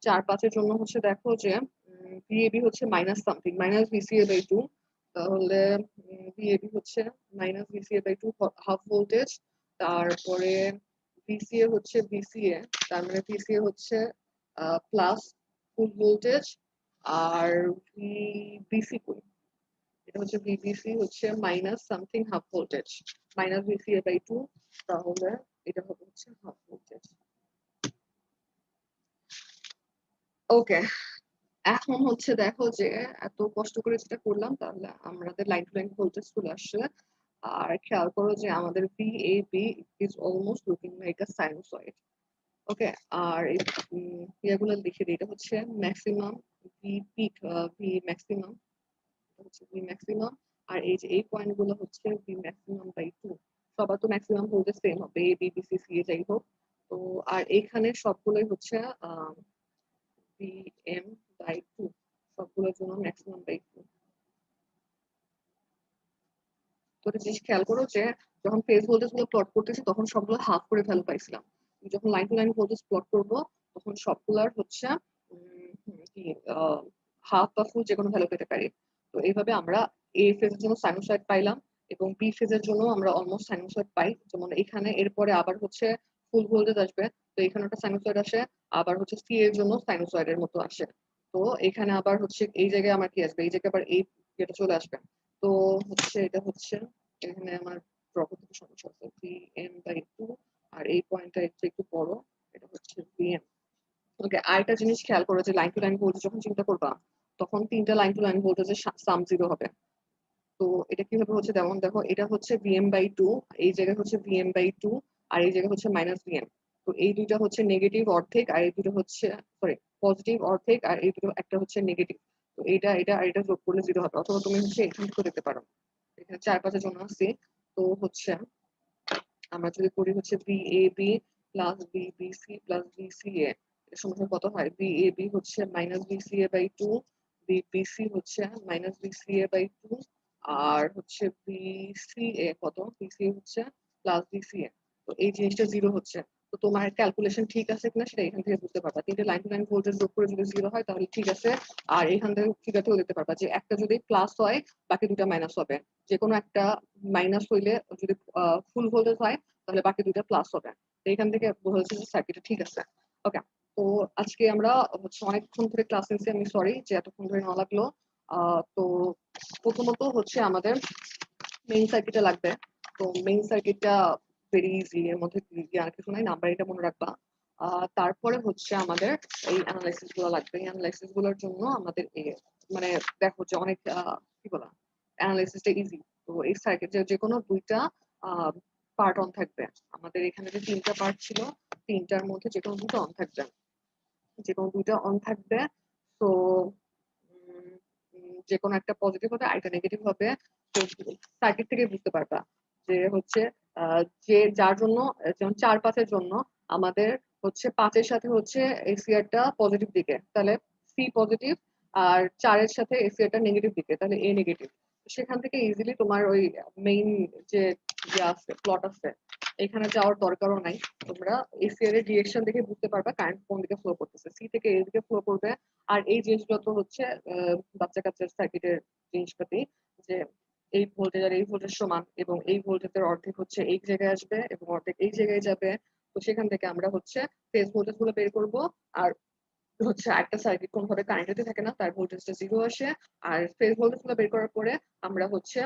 Speaker 1: 4-5 এর জন্য হচ্ছে দেখো যে VAB হচ্ছে মাইনাস সামথিং, মাইনাস VCA/2। তাহলে VAB হচ্ছে মাইনাস VCA/2 হাফ ভোল্টেজ। তারপরে VCA হচ্ছে VCA, তার মানে VCA হচ্ছে প্লাস ফুল ভোল্টেজ। আর VBC কই, এটা হচ্ছে VBC হচ্ছে minus something half voltage, minus VCA/2। তাহলে এটা হবে হচ্ছে হাফ ভোল্টেজ। ওকে, এখন হচ্ছে দেখো যে এত কষ্ট করে যেটা করলাম, তাহলে আমাদের লাইন টু লাইন ভোল্টেজ চলে আসছে। আর খেয়াল করো যে আমাদের VAB is almost looking like a sinusoid. Okay, আর এই ইয়েগুলো লিখে দিই, এটা হচ্ছে maximum V peak, V maximum হচ্ছে ভি ম্যাক্সিমাম। আর এই যে এই পয়েন্ট গুলো হচ্ছে ভি ম্যাক্সিমাম/2। সবার তো ম্যাক্সিমাম ভোল্টেজ সেম হবে, A B B C C যাই হোক। তো আর এখানে সবগুলোই হচ্ছে VM/2, সবগুলোর জন্য ম্যাক্সিমাম/2। তো একটা জিনিস খেয়াল করো যে যখন ফেজ ভোল্টেজ গুলো প্লট করতেছি তখন সবগুলো হাফ করে ভ্যালু পাইছিলাম। যখন line to line voltage plot করব তখন সবগুলার হচ্ছে কি হাফ বা ফুল যে কোনো ভ্যালু পেতে পারি। তো এইভাবে আমরা A ফেজের জন্য সাইনোসয়েড পাইলাম, এবং B ফেজের জন্য আমরা অলমোস্ট সাইনোসয়েড পাই। যেমন এখানে এরপরে আবার হচ্ছে ফুল ভোল্টেজ আসবে, তো এখানে একটা সাইনোসয়েড আসে। আবার হচ্ছে C এর জন্য সাইনোসয়েডের মতো আসে। তো এখানে আবার হচ্ছে এই জায়গায় আমার কি আসবে, এই জায়গায় আবার এই এটা চলে আসবে। তো হচ্ছে এটা হচ্ছে এখানে আমার ড্র করতে সমস্যা হচ্ছে VM/2। আর এই পয়েন্টটা একটু বড়, এটা হচ্ছে VM। ওকে, আরেকটা জিনিস খেয়াল করো যে লাইন টু লাইন ভোল্টেজ যখন চিন্তা করবা তখন তিনটা লাইন টু লাইন ভোল্টেজের সাম 0 হবে। তো এটা কিভাবে হচ্ছে, যেমন দেখো এটা হচ্ছে VM/2, এই জায়গায় হচ্ছে VM/2, আর এই জায়গায় হচ্ছে মাইনাস VM। তো এই দুইটা হচ্ছে নেগেটিভ অর্ধেক, আর এই দুটো হচ্ছে সরি পজিটিভ অর্ধেক, আর এই দুটো একটা হচ্ছে নেগেটিভ। তো এটা এটা আর এটা যোগ করলে 0 হবে, অথবা তুমি হচ্ছে এখান থেকে দেখতে পারো। এখানে 4-5 জন্য আছে। তো হচ্ছে আমরা যদি করি হচ্ছে VAB plus VBC plus VCA, এর সময় কত হয়, VAB হচ্ছে মাইনাস VCA/2, VBC হচ্ছে মাইনাস VCA/2, আর হচ্ছে VCA কত, VCA হচ্ছে প্লাস VCA। তো এই জিনিসটা 0 হচ্ছে। তো তোমার ক্যালকুলেশন ঠিক আছে কিনা সেটা এখান থেকে বুঝতে পারবা। তিনটে লাইন টু লাইন ভোল্টেজ যোগ করে যদি 0 হয় তাহলে ঠিক আছে। আর এখান থেকে ফিগারতেও দেখতে পারবা যে একটা যদি প্লাস হয় বাকি দুটা মাইনাস হবে। যে কোনো একটা মাইনাস হইলে যদি ফুল ভোল্টেজ হয় তাহলে বাকি দুইটা প্লাস হবে। তো এখান থেকে বোঝা যাচ্ছে যে সার্কিটটা ঠিক আছে। ওকে, তো আজকে আমরা হচ্ছে অনেকক্ষণ ধরে ক্লাস নিচ্ছি, আমি সরি যে এতক্ষণ ধরে না লাগলো। তো প্রথমত হচ্ছে আমাদের মেইন সার্কিটটা লাগবে। তো মেইন সার্কিটটা ভেরি ইজি, এর মধ্যে আর কিছু নাই, নাম্বার এটা মনে রাখবা। তারপরে হচ্ছে আমাদের এই অ্যানালাইসিস গুলো লাগবে। এই অ্যানালাইসিস গুলোর জন্য আমাদের মানে দেখো যে অনেক কি বলা, অ্যানালাইসিসটা ইজি। তো এই সার্কিট যে কোনো দুইটা পার্ট অন থাকবে। আমাদের এখানে যে তিনটা পার্ট ছিল, তিনটার মধ্যে যে কোনো দুটো অন থাকবে, যে কোনো দুইটা অন থাকবে। তো যে কোনো একটা পজিটিভ হবে আরেকটা নেগেটিভ হবে। তো সার্কিট থেকে বুঝতে পারবা যে হচ্ছে যে যার জন্য, যেমন 4-5 জন্য আমাদের হচ্ছে 5 সাথে হচ্ছে এসিআরটা পজিটিভ দিকে, তাহলে সি পজিটিভ। আর 4 সাথে এসিআরটা নেগেটিভ দিকে, তাহলে এ নেগেটিভ। সেখান থেকে ইজিলি তোমার ওই মেইন যে আছে প্লট আছে এখানে যাওয়ার দরকারও নাই। তোমরা এসিআর এর ডিরেকশন দেখে বুঝতে পারবা কারেন্ট কোন দিকে ফ্লো করতেছে, সি থেকে এ দিকে ফ্লো করবে। আর এই জিনিসগুলো তো হচ্ছে বাচ্চা কাচ্চার সার্কিটের জিনিসপাতি, যে এই ভোল্টেজ আর এই ভোল্টেজ সমান, এবং এই ভোল্টেজের অর্ধেক হচ্ছে এই জায়গায় আসবে এবং অর্ধেক এই জায়গায় যাবে। তো সেখান থেকে আমরা হচ্ছে ফেজ ভোল্টেজ গুলো বের করবো। আর হচ্ছে একটা সার্কিট কোনোভাবে কারেন্ট থাকে না, তার ভোল্টেজটা 0 আসে। আর ফেজ ভোল্টেজ গুলো বের করার পরে আমরা হচ্ছে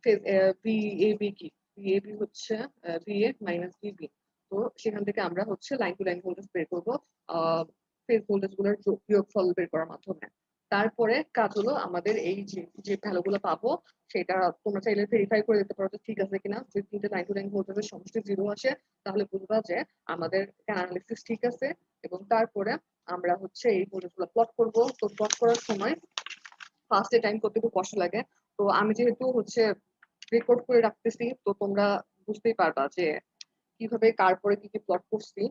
Speaker 1: ফেজ VAB কি, VAB হচ্ছে VA মাইনাস VB। তো সেখান থেকে আমরা হচ্ছে লাইন টু লাইন ভোল্টেজ বের করবো ফেজ ভোল্টেজ গুলোর বিয়োগফল বের করার মাধ্যমে। তারপরে কাজ হলো আমাদের এই যে যে ভ্যালুগুলো পাবো সেটা তোমরা চাইলে ভেরিফাই করে দিতে পারো যে ঠিক আছে কিনা। যদি তিনটে লাইন টু লাইন ভোল্টেজের সমষ্টি 0 আসে তাহলে বুঝবা যে আমাদের অ্যানালিসিস ঠিক আছে। এবং তারপরে আমরা হচ্ছে এই ভোল্টেজগুলো প্লট করব। তো প্লট করার সময় ফার্স্ট ডে টাইম করতে একটু কষ্ট লাগে। তো আমি যেহেতু হচ্ছে রেকর্ড করে রাখতেছি, তো তোমরা বুঝতেই পারবা যে কিভাবে কার পরে কি কি প্লট করছি।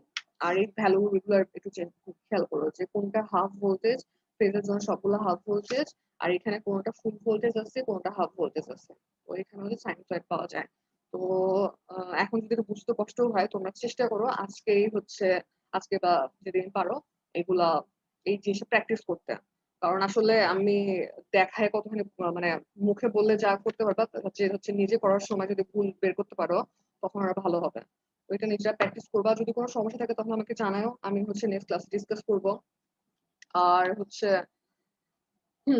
Speaker 1: আর এই ভ্যালু রেগুলার একটু খেয়াল করো যে কোনটা হাফ ভোল্টেজ, ফেজের জন্য সবগুলো হাফ ভোল্টেজ, আর এখানে কোনটা ফুল ভোল্টেজ আছে, কোনটা হাফ ভোল্টেজ আছে। তো এখানে হচ্ছে সাইনোসয়েড পাওয়া যায়। তো এখন যদি একটু বুঝতে কষ্ট হয়, তোমরা চেষ্টা করো আজকেই হচ্ছে, আজকে বা যেদিন পারো এগুলা, এই জিনিসটা প্র্যাকটিস করতে। কারণ আসলে আমি দেখায় কতখানি মানে মুখে বললে যা করতে পারবা, যে হচ্ছে নিজে করার সময় যদি ভুল বের করতে পারো তখন আরো ভালো হবে। ওইটা নিজেরা প্র্যাকটিস করবা। যদি কোনো সমস্যা থাকে তখন আমাকে জানাও, আমি হচ্ছে নেক্সট ক্লাসে ডিসকাস করব। আর হচ্ছে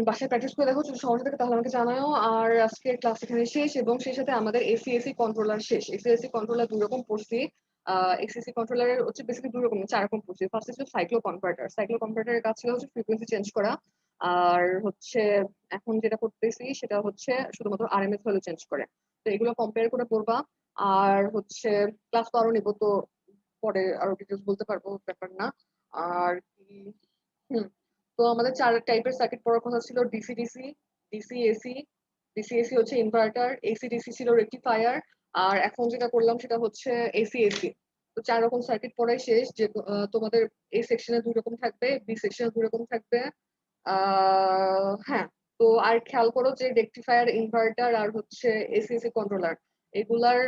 Speaker 1: বাসায় প্র্যাকটিস করে দেখো, যদি সমস্যা থাকে তাহলে আমাকে জানাও। আর আজকে ক্লাস এখানে শেষ, এবং সেই সাথে আমাদের এসি কন্ট্রোলার শেষ। এসি কন্ট্রোলার দুই রকম পড়ছি। এসিসি কন্ট্রোলারের হচ্ছে বেসিক্যালি দুই রকম, চার রকম পড়ছি। ফার্স্ট ছিল সাইক্লো কনভার্টার। সাইক্লো কনভার্টারের কাজ ছিল হচ্ছে ফ্রিকোয়েন্সি চেঞ্জ করা। আর হচ্ছে এখন যেটা করতেছি সেটা হচ্ছে শুধুমাত্র আরএমএস ভ্যালু চেঞ্জ করে। তো এগুলো কম্পেয়ার করে পড়বা। আর হচ্ছে ক্লাস তো আরো নিবো, তো পরে আরো ডিটেলস বলতে পারবো, ব্যাপার না। আর কি, হুম, তো আমাদের চার টাইপের সার্কিট পড়ার কথা ছিল: DC DC, DC AC. DC AC হচ্ছে ইনভার্টার, এসি ডিসি ছিল রেকটিফায়ার। আর এখন যেটা করলাম সেটা হচ্ছে এসি এসি। তো চার রকম সার্কিট পড়াই শেষ। যে তোমাদের এই সেকশনে দুই রকম থাকবে, বি সেকশনে দুই রকম থাকবে। হ্যাঁ। তো আর খেয়াল করো যে রেকটিফায়ার, ইনভার্টার আর হচ্ছে এসি এসি কন্ট্রোলার, এগুলার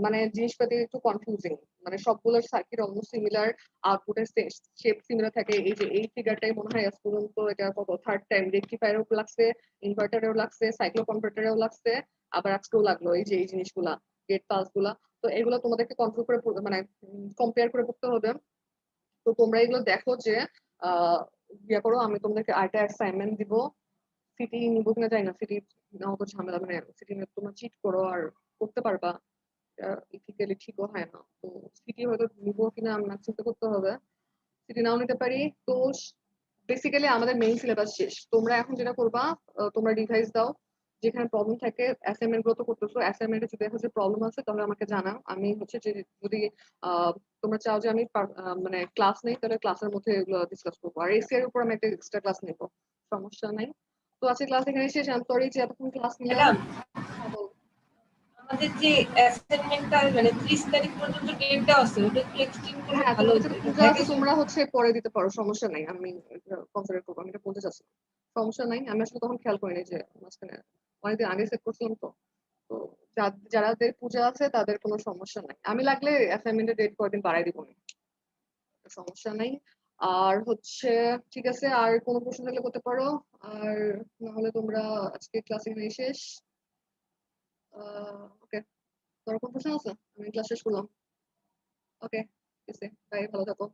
Speaker 1: মানে জিনিসপাতি একটু কনফিউজিং। মানে সবগুলোর সার্কিট অলমোস্ট সিমিলার, আউটপুটের শেপ সিমিলার থাকে। এই যে এই ফিগারটাই মনে হয় আজ পর্যন্ত এটা কত থার্ড টাইম, রেকটিফায়ারও লাগছে, ইনভার্টারেও লাগছে, সাইক্লো কনভার্টারেও লাগছে, আবার আজকেও লাগলো এই যে এই জিনিসগুলা, গেট পাস গুলা। তো এগুলো তোমাদেরকে কন্ট্রোল করে মানে কম্পেয়ার করে পড়তে হবে। তো তোমরা এগুলো দেখো যে আহ ইয়া করো। আমি তোমাদেরকে আরেকটা অ্যাসাইনমেন্ট দিব। সিটি নিবো কিনা জানি না, সিটি নাও তো ঝামেলা, মানে সিটি তোমরা চিট করো আর করতে পারবা, ইথিক্যালি ঠিকও হয় না। তো সিটি হয়তো নিবো কিনা আমার চিন্তা করতে হবে। সিটি নাও নিতে পারি। তো বেসিক্যালি আমাদের মেইন সিলেবাস শেষ। তোমরা এখন যেটা করবা, তোমরা রিভাইজ দাও। যেখানে প্রবলেম থাকে অ্যাসাইনমেন্ট গুলো তো করতেছো, অ্যাসাইনমেন্টে যদি দেখো যে প্রবলেম আছে তাহলে আমাকে জানাও। আমি হচ্ছে যে যদি তোমরা চাও যে আমি মানে ক্লাস নেই, তাহলে ক্লাসের মধ্যে এগুলো ডিসকাস করবো। আর এসি এর উপর আমি একটা এক্সট্রা ক্লাস নেবো, সমস্যা নাই। তো আজকে ক্লাস এখানে শেষ। আমি সরি যে এতক্ষণ ক্লাস নিলাম।
Speaker 2: ম্যাডাম,
Speaker 1: হ্যাঁ, বল।
Speaker 2: আমাদের যে অ্যাসাইনমেন্টটা মানে 30 তারিখ পর্যন্ত ডেট দেওয়া আছে, ওটা একটু এক্সটেন্ড করলে
Speaker 1: হ্যাঁ,
Speaker 2: ভালো
Speaker 1: তোমাদের
Speaker 2: হতো।
Speaker 1: যেটা
Speaker 2: এটা
Speaker 1: পূজা আছে
Speaker 2: ভ্যাকেশন।
Speaker 1: তোমরা হচ্ছে পরে দিতে পারো, সমস্যা নাই। আমি কনসিডার করবো, আমি এটা বলতে চাচ্ছি না। সমস্যা নাই, আমি আসলে তখন খেয়াল করিনি যে মাঝখানে অনেকদিন আগে সেট করছিলাম। তো তো যারাদের পূজা আছে তাদের কোনো সমস্যা নাই, আমি লাগলে অ্যাসাইনমেন্টের ডেট কয়েকদিন বাড়াই দিব না, সমস্যা নাই। আর হচ্ছে ঠিক আছে, আর কোনো প্রশ্ন থাকলে করতে পারো। আর না হলে তোমরা আজকে ক্লাস এখানে শেষ। ওকে, তোমার কোনো প্রশ্ন আছে? আমি ক্লাস শেষ করলাম। ওকে, ঠিক আছে, বাই, ভালো থাকো।